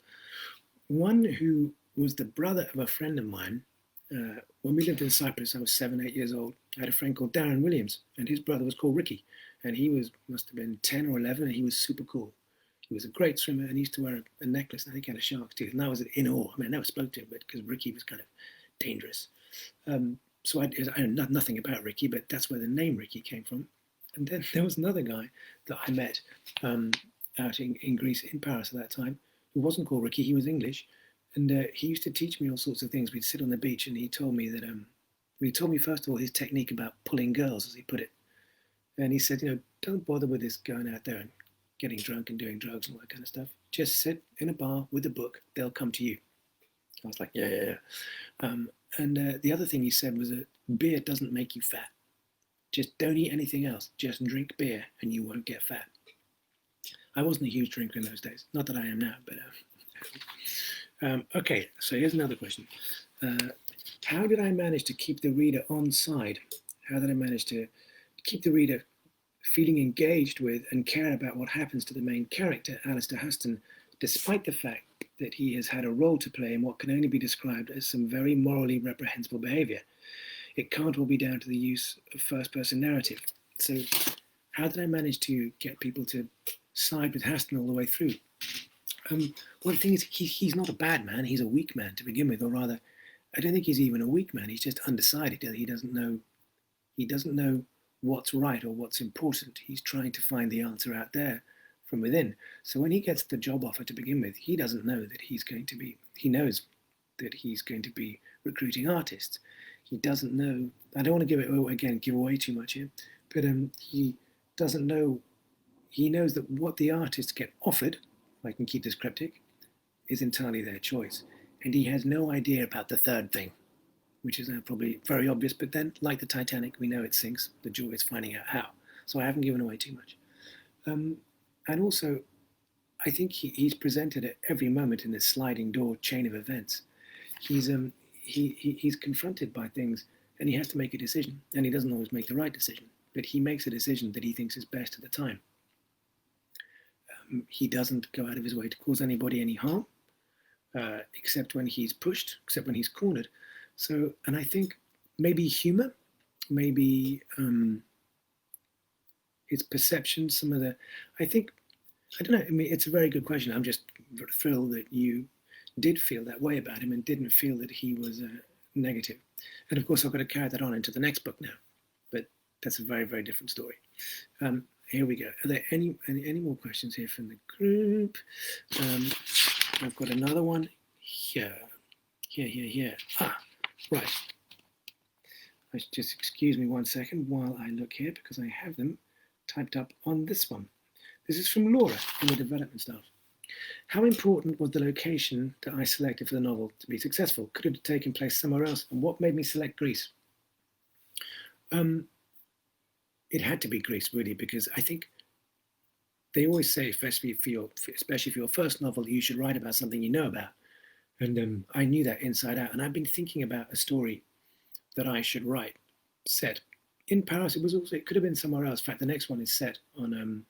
one who was the brother of a friend of mine. When we lived in Cyprus, I was 7, 8 years old. I had a friend called Darren Williams, and his brother was called Ricky, and he must have been 10 or 11, and he was super cool. He was a great swimmer, and he used to wear a necklace, and I think he had a shark's tooth, and I was in awe. I mean, I never spoke to him, but because Ricky was kind of dangerous. So I know nothing about Ricky, but that's where the name Ricky came from. And then there was another guy that I met out in Greece, in Paris at that time, who wasn't called Ricky. He was English, and he used to teach me all sorts of things. We'd sit on the beach, and he told me that he told me first of all his technique about pulling girls, as he put it. And he said, don't bother with this going out there and getting drunk and doing drugs and all that kind of stuff. Just sit in a bar with a book; they'll come to you. I was like, yeah. And the other thing he said was that beer doesn't make you fat. Just don't eat anything else. Just drink beer and you won't get fat. I wasn't a huge drinker in those days. Not that I am now, but... okay, so here's another question. How did I manage to keep the reader on side? How did I manage to keep the reader feeling engaged with and care about what happens to the main character, Alistair Huston, despite the fact that he has had a role to play in what can only be described as some very morally reprehensible behaviour? It can't all be down to the use of first-person narrative. So how did I manage to get people to side with Huston all the way through? Well, the thing is, he's not a bad man. He's a weak man to begin with, or rather, I don't think he's even a weak man. He's just undecided. He doesn't know what's right or what's important. He's trying to find the answer out there from within. So when he gets the job offer to begin with, he doesn't know that he knows that he's going to be recruiting artists. He doesn't know, I don't want to give away too much here, but he doesn't know, he knows that what the artists get offered, if I can keep this cryptic, is entirely their choice. And he has no idea about the third thing, which is probably very obvious, but then, like the Titanic, we know it sinks. The joy is finding out how. So I haven't given away too much. And also, I think he's presented at every moment in this sliding door chain of events. He's confronted by things, and he has to make a decision. And he doesn't always make the right decision, but he makes a decision that he thinks is best at the time. He doesn't go out of his way to cause anybody any harm, except when he's pushed, except when he's cornered. So, and I think maybe humor, maybe his perception, I don't know, I mean, it's a very good question. I'm just thrilled that you did feel that way about him and didn't feel that he was negative. And of course, I've got to carry that on into the next book now, but that's a very, very different story. Here we go. Are there any more questions here from the group? I've got another one here. Right. Just excuse me 1 second while I look here, because I have them typed up on this one. This is from Laura in the development staff. How important was the location that I selected for the novel to be successful? Could it have taken place somewhere else? And what made me select Greece? It had to be Greece, really, because I think they always say, especially for your first novel, you should write about something you know about. And I knew that inside out. And I've been thinking about a story that I should write, set in Paris. It could have been somewhere else. In fact, the next one is set on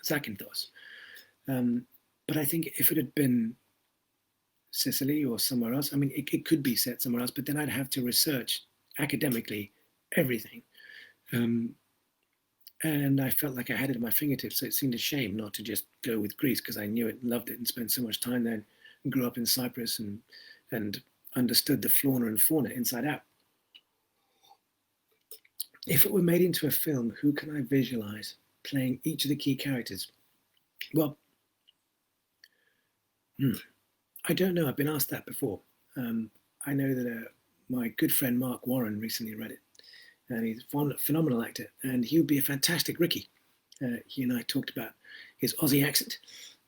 Zakynthos. But I think if it had been Sicily or somewhere else, I mean, it could be set somewhere else, but then I'd have to research academically everything. And I felt like I had it at my fingertips, so it seemed a shame not to just go with Greece, because I knew it, loved it, and spent so much time there, and grew up in Cyprus and understood the flora and fauna inside out. If it were made into a film, who can I visualize playing each of the key characters? Well, I don't know. I've been asked that before. I know that my good friend Mark Warren recently read it, and he's a phenomenal actor, and he would be a fantastic Ricky. He and I talked about his Aussie accent,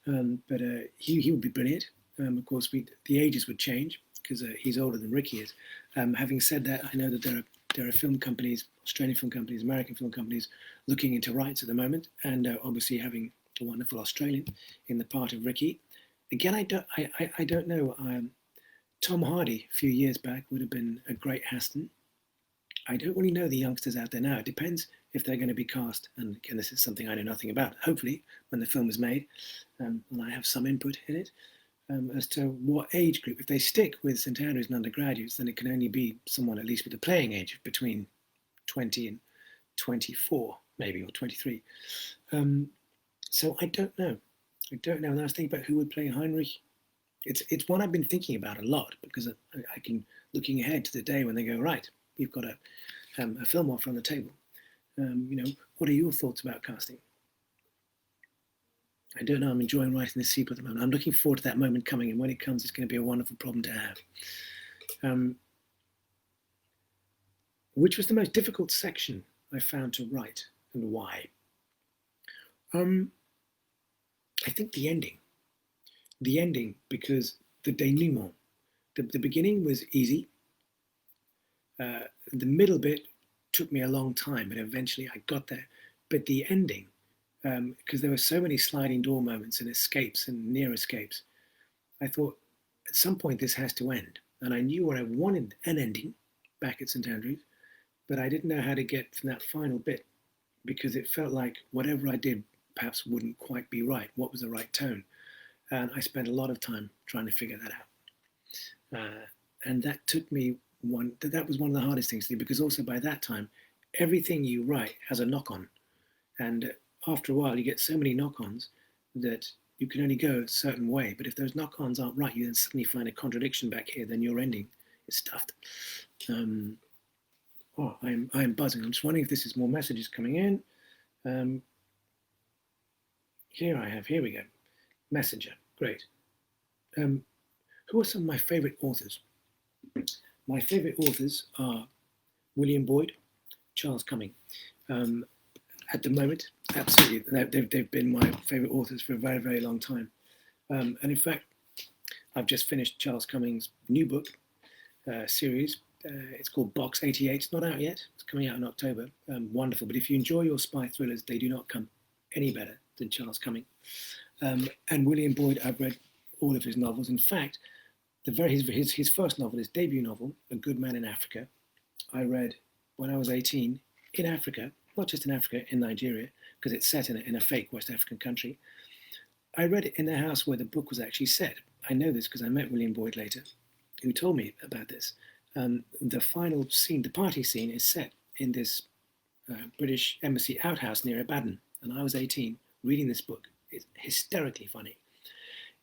but he would be brilliant. Of course, the ages would change because he's older than Ricky is. Having said that, I know that there are film companies, Australian film companies, American film companies, looking into rights at the moment, and obviously having a wonderful Australian in the part of Ricky. Again, I don't know. Tom Hardy a few years back would have been a great Huston. I don't really know the youngsters out there now. It depends if they're going to be cast. And again, this is something I know nothing about. Hopefully, when the film is made, and I have some input in it. as to what age group. If they stick with St Andrews and undergraduates, then it can only be someone at least with a playing age of between 20 and 24, maybe, or 23. So I don't know. And I was thinking about who would play Heinrich. It's one I've been thinking about a lot, because I can, looking ahead to the day when they go, right, we've got a film offer on the table. What are your thoughts about casting? I don't know. I'm enjoying writing this sequel at the moment. I'm looking forward to that moment coming, and when it comes, it's going to be a wonderful problem to have. Which was the most difficult section I found to write, and why? I think the ending. The ending, because the denouement, the beginning was easy. The middle bit took me a long time, but eventually I got there. But the ending, because there were so many sliding door moments and escapes and near escapes, I thought at some point this has to end. And I knew where I wanted an ending back at St Andrews, but I didn't know how to get from that final bit, because it felt like whatever I did perhaps wouldn't quite be right. What was the right tone? And I spent a lot of time trying to figure that out. And that took me that was one of the hardest things to do, because also by that time, everything you write has a knock-on. And after a while, you get so many knock-ons that you can only go a certain way. But if those knock-ons aren't right, you then suddenly find a contradiction back here, then your ending is stuffed. I'm buzzing. I'm just wondering if this is more messages coming in. Here we go. Messenger, great. Who are some of my favorite authors? My favorite authors are William Boyd, Charles Cumming. At the moment, absolutely, they've been my favorite authors for a very, very long time. And in fact, I've just finished Charles Cumming's new book series. It's called Box 88. It's not out yet. It's coming out in October. Wonderful. But if you enjoy your spy thrillers, they do not come any better than Charles Cumming. And William Boyd, I've read all of his novels. In fact, his first novel, his debut novel, A Good Man in Africa, I read when I was 18 in Africa, not just in Africa, in Nigeria, because it's set in a fake West African country. I read it in the house where the book was actually set. I know this because I met William Boyd later, who told me about this. The final scene, the party scene, is set in this British embassy outhouse near Ibadan, and I was 18 reading this book. It's hysterically funny.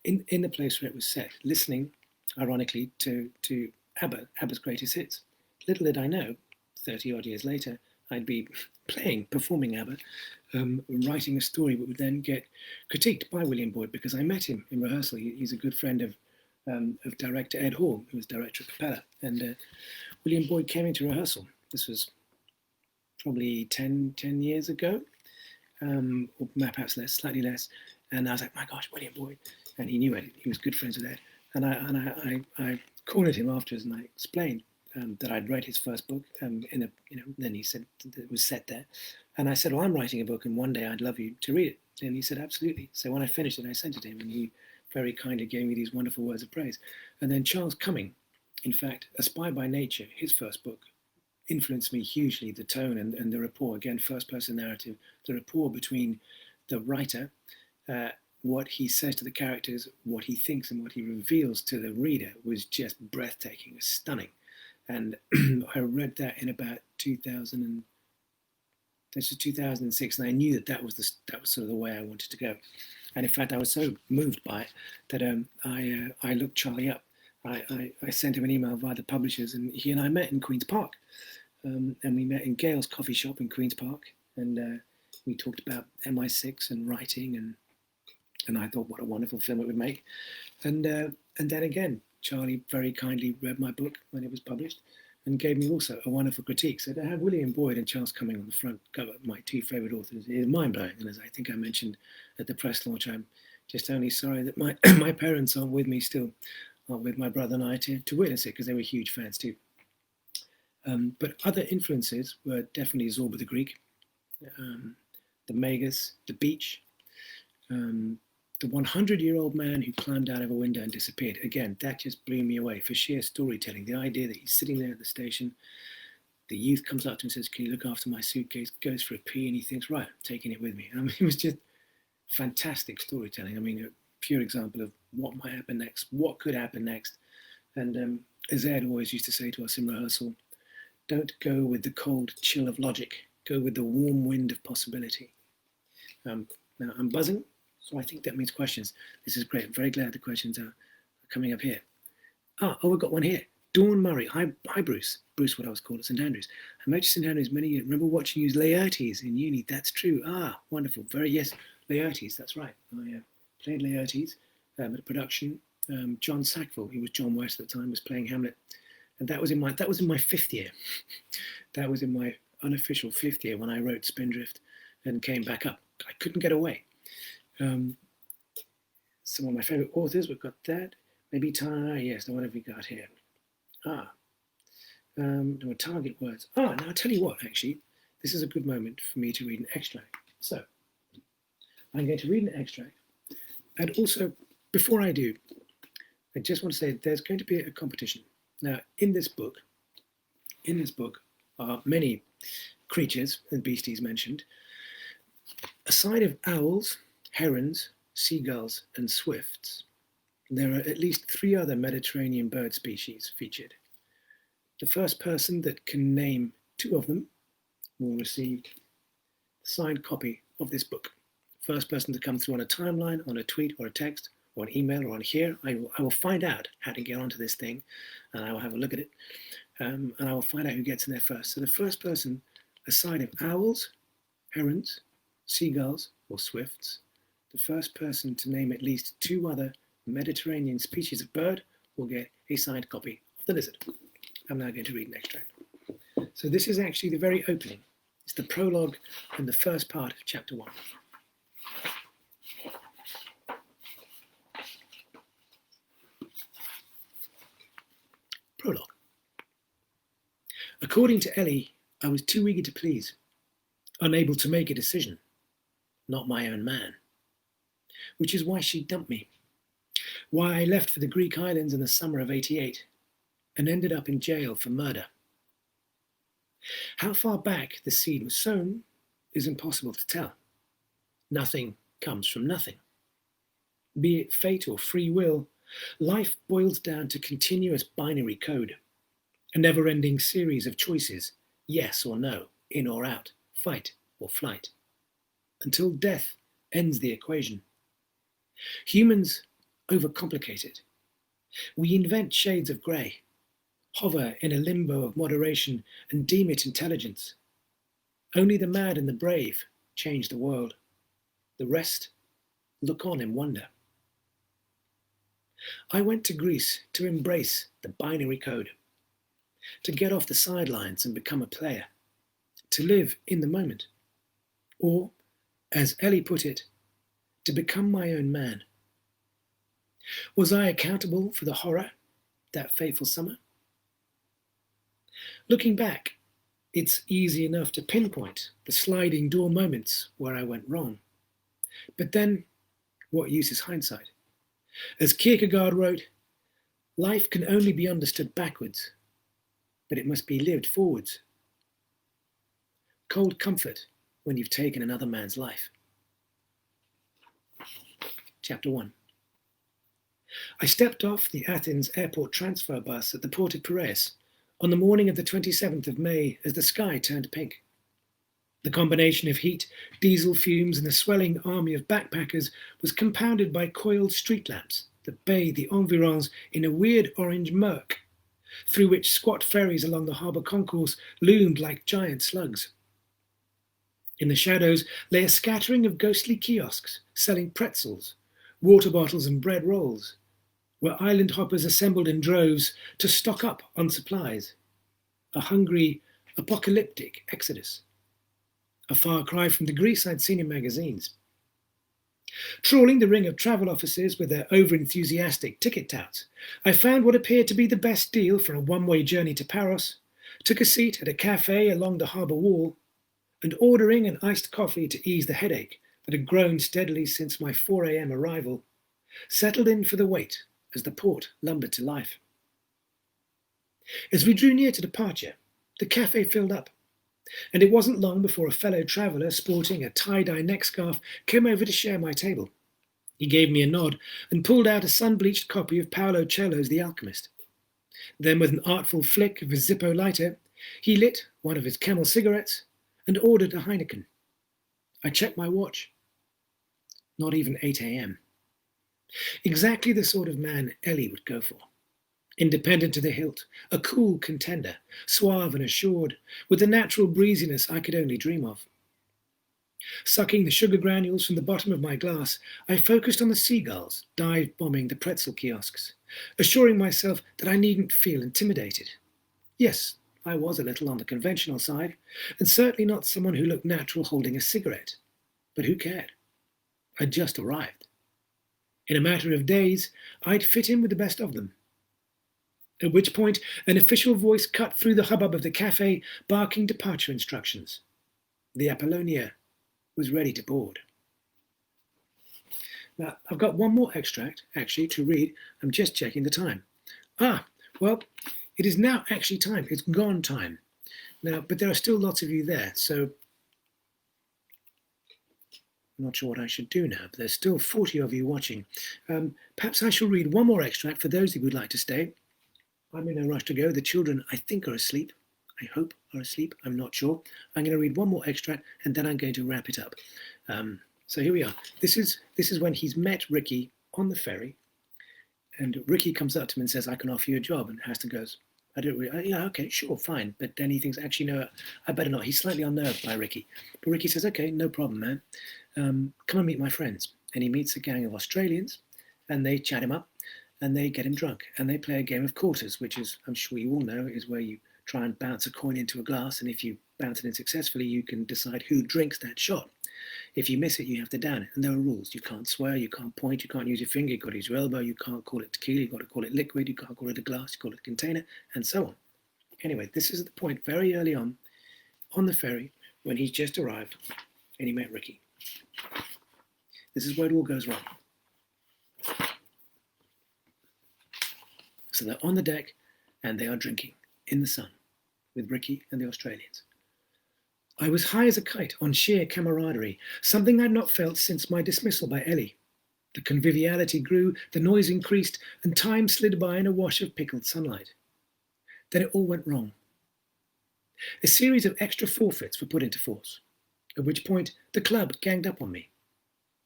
In the place where it was set, listening, ironically, to ABBA's greatest hits. Little did I know, 30 odd years later, I'd be performing ABBA, writing a story that would then get critiqued by William Boyd, because I met him in rehearsal. He's a good friend of director Ed Hall, who was director of Capella. And William Boyd came into rehearsal. This was probably 10 years ago, or perhaps less, slightly less. And I was like, my gosh, William Boyd. And he knew Ed. He was good friends with Ed. And I cornered him afterwards, and I explained that I'd read his first book. Then he said it was set there. And I said, well, I'm writing a book, and one day I'd love you to read it. And he said, absolutely. So when I finished it, I sent it to him, and he very kindly gave me these wonderful words of praise. And then Charles Cumming, in fact, A Spy by Nature, his first book, influenced me hugely. The tone and the rapport, again, first-person narrative, the rapport between the writer, what he says to the characters, what he thinks, and what he reveals to the reader was just breathtaking, stunning. And I read that in about 2006, and I knew that was sort of the way I wanted to go. And in fact, I was so moved by it that I looked Charlie up. I sent him an email via the publishers, and he and I met in Queen's Park. And we met in Gale's coffee shop in Queen's Park, and we talked about MI6 and writing, and I thought what a wonderful film it would make. And then again, Charlie very kindly read my book when it was published and gave me also a wonderful critique. So to have William Boyd and Charles Cumming on the front cover, my two favourite authors, is mind-blowing. And as I think I mentioned at the press launch, I'm just only sorry that my my parents aren't with me still, aren't with my brother and I to witness it, because they were huge fans too. But other influences were definitely Zorba the Greek, the Magus, the Beach, the 100-year-old man who climbed out of a window and disappeared. Again, that just blew me away for sheer storytelling. The idea that he's sitting there at the station, the youth comes up to him and says, can you look after my suitcase? Goes for a pee, and he thinks, right, I'm taking it with me. I mean, it was just fantastic storytelling. I mean, pure example of what might happen next, what could happen next. And as Ed always used to say to us in rehearsal, don't go with the cold chill of logic, go with the warm wind of possibility. Now I'm buzzing, so I think that means questions. This is great. I'm very glad the questions are coming up here. We've got one here. Dawn Murray. Hi, Bruce. Bruce, what I was called at St Andrews. I met you at St Andrews many years. Remember watching you Laertes in uni. That's true. Wonderful. Yes, Laertes. That's right. I played Laertes at a production. John Sackville, he was John West at the time, was playing Hamlet, and that was in my fifth year. That was in my unofficial fifth year when I wrote Spindrift and came back up. I couldn't get away. Some of my favourite authors, we've got that. Maybe yes. Now what have we got here? There were target words. Now I'll tell you what. Actually, this is a good moment for me to read an extract. So I'm going to read an extract, and also before I do, I just want to say there's going to be a competition. Now, in this book are many creatures and beasties mentioned. Aside of owls, herons, seagulls, and swifts, there are at least 3 other Mediterranean bird species featured. The first person that can name 2 of them will receive a signed copy of this book. First person to come through on a timeline, on a tweet or a text, or an email or on here, I will find out how to get onto this thing, and I will have a look at it, and I will find out who gets in there first. So the first person, aside of owls, herons, seagulls, or swifts, the first person to name at least 2 other Mediterranean species of bird will get a signed copy of the lizard. I'm now going to read an extract. So this is actually the very opening. It's the prologue and the first part of chapter 1. Prologue. According to Ellie, I was too eager to please, unable to make a decision, not my own man, which is why she dumped me, why I left for the Greek islands in the summer of '88 and ended up in jail for murder. How far back the seed was sown is impossible to tell. Nothing comes from nothing. Be it fate or free will, life boils down to continuous binary code, a never-ending series of choices, yes or no, in or out, fight or flight, until death ends the equation. Humans overcomplicate it. We invent shades of grey, hover in a limbo of moderation and deem it intelligence. Only the mad and the brave change the world. The rest look on in wonder. I went to Greece to embrace the binary code, to get off the sidelines and become a player, to live in the moment, or, as Ellie put it, to become my own man. Was I accountable for the horror that fateful summer? Looking back, it's easy enough to pinpoint the sliding door moments where I went wrong. But then, what use is hindsight? As Kierkegaard wrote, life can only be understood backwards, but it must be lived forwards. Cold comfort when you've taken another man's life. Chapter 1. I stepped off the Athens airport transfer bus at the port of Piraeus on the morning of the 27th of May as the sky turned pink. The combination of heat, diesel fumes, and the swelling army of backpackers was compounded by coiled street lamps that bathed the environs in a weird orange murk, through which squat ferries along the harbour concourse loomed like giant slugs. In the shadows lay a scattering of ghostly kiosks selling pretzels, water bottles, and bread rolls, where island hoppers assembled in droves to stock up on supplies. A hungry, apocalyptic exodus. A far cry from the Greece I'd seen in magazines. Trawling the ring of travel offices with their over-enthusiastic ticket touts, I found what appeared to be the best deal for a one-way journey to Paros, took a seat at a cafe along the harbour wall, and ordering an iced coffee to ease the headache that had grown steadily since my 4 a.m. arrival, settled in for the wait as the port lumbered to life. As we drew near to departure, the cafe filled up, and it wasn't long before a fellow traveller sporting a tie-dye neck scarf came over to share my table. He gave me a nod and pulled out a sun-bleached copy of Paolo Coelho's The Alchemist. Then, with an artful flick of his Zippo lighter, he lit one of his Camel cigarettes and ordered a Heineken. I checked my watch. Not even 8 a.m. Exactly the sort of man Ellie would go for. Independent to the hilt, a cool contender, suave and assured, with the natural breeziness I could only dream of. Sucking the sugar granules from the bottom of my glass, I focused on the seagulls dive-bombing the pretzel kiosks, assuring myself that I needn't feel intimidated. Yes, I was a little on the conventional side, and certainly not someone who looked natural holding a cigarette. But who cared? I'd just arrived. In a matter of days, I'd fit in with the best of them. At which point, an official voice cut through the hubbub of the cafe, barking departure instructions. The Apollonia was ready to board. Now, I've got one more extract, actually, to read. I'm just checking the time. Well, it is now actually time. It's gone time. Now, but there are still lots of you there, so I'm not sure what I should do now, but there's still 40 of you watching. Perhaps I shall read one more extract for those who would like to stay. I'm in no rush to go. The children, I think, are asleep. I hope are asleep. I'm not sure. I'm going to read one more extract, and then I'm going to wrap it up. So here we are. This is when he's met Ricky on the ferry, and Ricky comes up to him and says, "I can offer you a job," and Hasta goes, "I don't really, yeah, okay, sure, fine." But then he thinks, actually, no, I better not. He's slightly unnerved by Ricky. But Ricky says, "Okay, no problem, man. Come and meet my friends." And he meets a gang of Australians, and they chat him up, and they get him drunk, and they play a game of quarters, which is, I'm sure you all know, is where you try and bounce a coin into a glass, and if you bounce it in successfully, you can decide who drinks that shot. If you miss it, you have to down it, and there are rules. You can't swear, you can't point, you can't use your finger, you've got to use your elbow, you can't call it tequila, you've got to call it liquid, you can't call it a glass, you call it a container, and so on. Anyway, this is the point very early on the ferry, when he's just arrived, and he met Ricky. This is where it all goes wrong. So they're on the deck, and they are drinking in the sun with Ricky and the Australians. I was high as a kite on sheer camaraderie, something I'd not felt since my dismissal by Ellie. The conviviality grew, the noise increased, and time slid by in a wash of pickled sunlight. Then it all went wrong. A series of extra forfeits were put into force, at which point the club ganged up on me.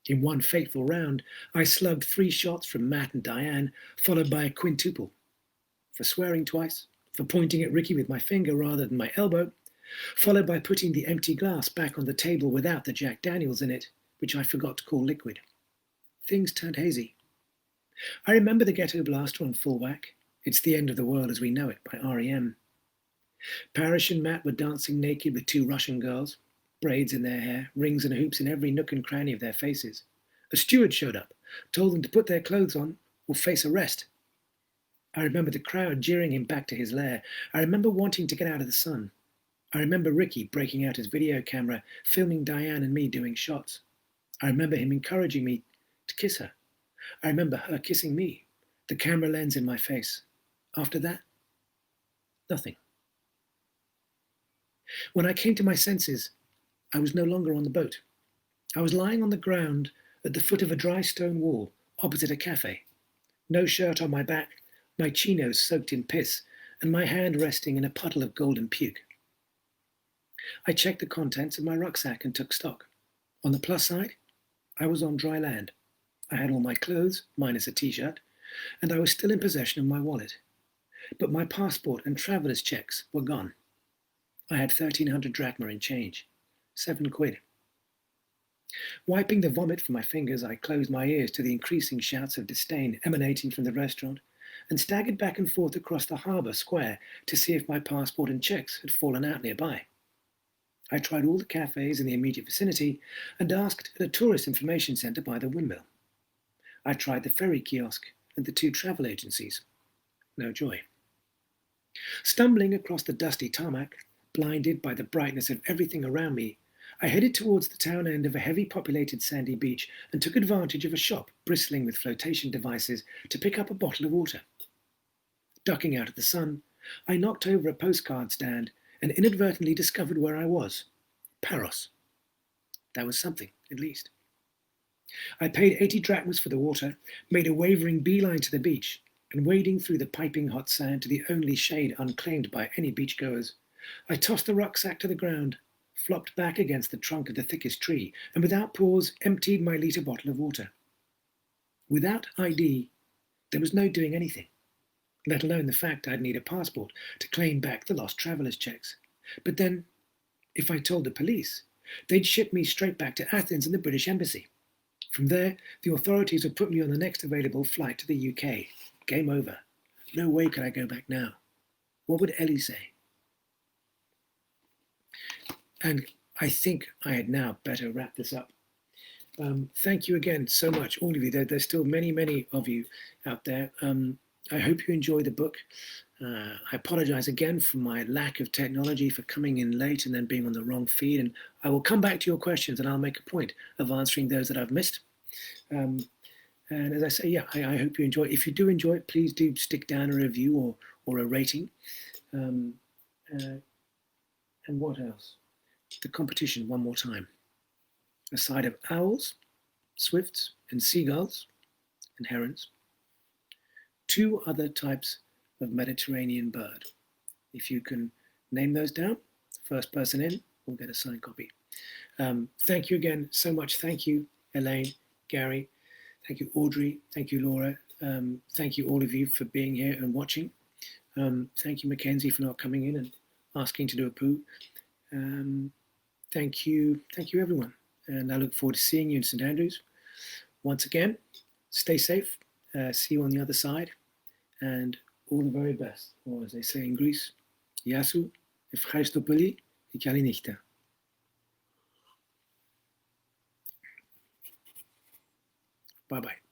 In one fateful round, I slugged 3 shots from Matt and Diane, followed by a quintuple. For swearing twice, for pointing at Ricky with my finger rather than my elbow, followed by putting the empty glass back on the table without the Jack Daniels in it, which I forgot to call liquid. Things turned hazy. I remember the Ghetto Blaster on full whack, It's the End of the World as We Know It by R.E.M. Parrish and Matt were dancing naked with 2 Russian girls, braids in their hair, rings and hoops in every nook and cranny of their faces. A steward showed up, told them to put their clothes on or face arrest. I remember the crowd jeering him back to his lair. I remember wanting to get out of the sun. I remember Ricky breaking out his video camera, filming Diane and me doing shots. I remember him encouraging me to kiss her. I remember her kissing me, the camera lens in my face. After that, nothing. When I came to my senses, I was no longer on the boat. I was lying on the ground at the foot of a dry stone wall opposite a cafe. No shirt on my back, my chinos soaked in piss, and my hand resting in a puddle of golden puke. I checked the contents of my rucksack and took stock. On the plus side, I was on dry land. I had all my clothes, minus a t-shirt, and I was still in possession of my wallet. But my passport and traveller's checks were gone. I had 1,300 drachma in change, 7 quid. Wiping the vomit from my fingers, I closed my ears to the increasing shouts of disdain emanating from the restaurant, and staggered back and forth across the harbour square to see if my passport and checks had fallen out nearby. I tried all the cafes in the immediate vicinity and asked at a tourist information centre by the windmill. I tried the ferry kiosk and the 2 travel agencies. No joy. Stumbling across the dusty tarmac, blinded by the brightness of everything around me, I headed towards the town end of a heavy populated sandy beach and took advantage of a shop bristling with flotation devices to pick up a bottle of water. Ducking out of the sun, I knocked over a postcard stand and inadvertently discovered where I was. Paros. That was something, at least. I paid 80 drachmas for the water, made a wavering beeline to the beach, and wading through the piping hot sand to the only shade unclaimed by any beachgoers, I tossed the rucksack to the ground, flopped back against the trunk of the thickest tree, and without pause emptied my litre bottle of water. Without ID, there was no doing anything, let alone the fact I'd need a passport to claim back the lost traveller's checks. But then, if I told the police, they'd ship me straight back to Athens and the British Embassy. From there, the authorities would put me on the next available flight to the UK. Game over. No way could I go back now. What would Ellie say? And I think I had now better wrap this up. Thank you again so much, all of you. There's still many, many of you out there. I hope you enjoy the book. I apologize again for my lack of technology, for coming in late and then being on the wrong feed. And I will come back to your questions and I'll make a point of answering those that I've missed. And as I say, yeah, I hope you enjoy it. If you do enjoy it, please do stick down a review or a rating. And what else? The competition one more time. A side of owls, swifts, and seagulls, and herons. 2 other types of Mediterranean bird. If you can name those down, first person in will get a signed copy. Thank you again so much. Thank you, Elaine, Gary. Thank you, Audrey. Thank you, Laura. Thank you, all of you, for being here and watching. Thank you, Mackenzie, for not coming in and asking to do a poo. Thank you, everyone. And I look forward to seeing you in St. Andrews. Once again, stay safe. See you on the other side. And all the very best. Or as they say in Greece, Yasu, Ευχαριστώ πολύ και καλή νύχτα. Bye-bye.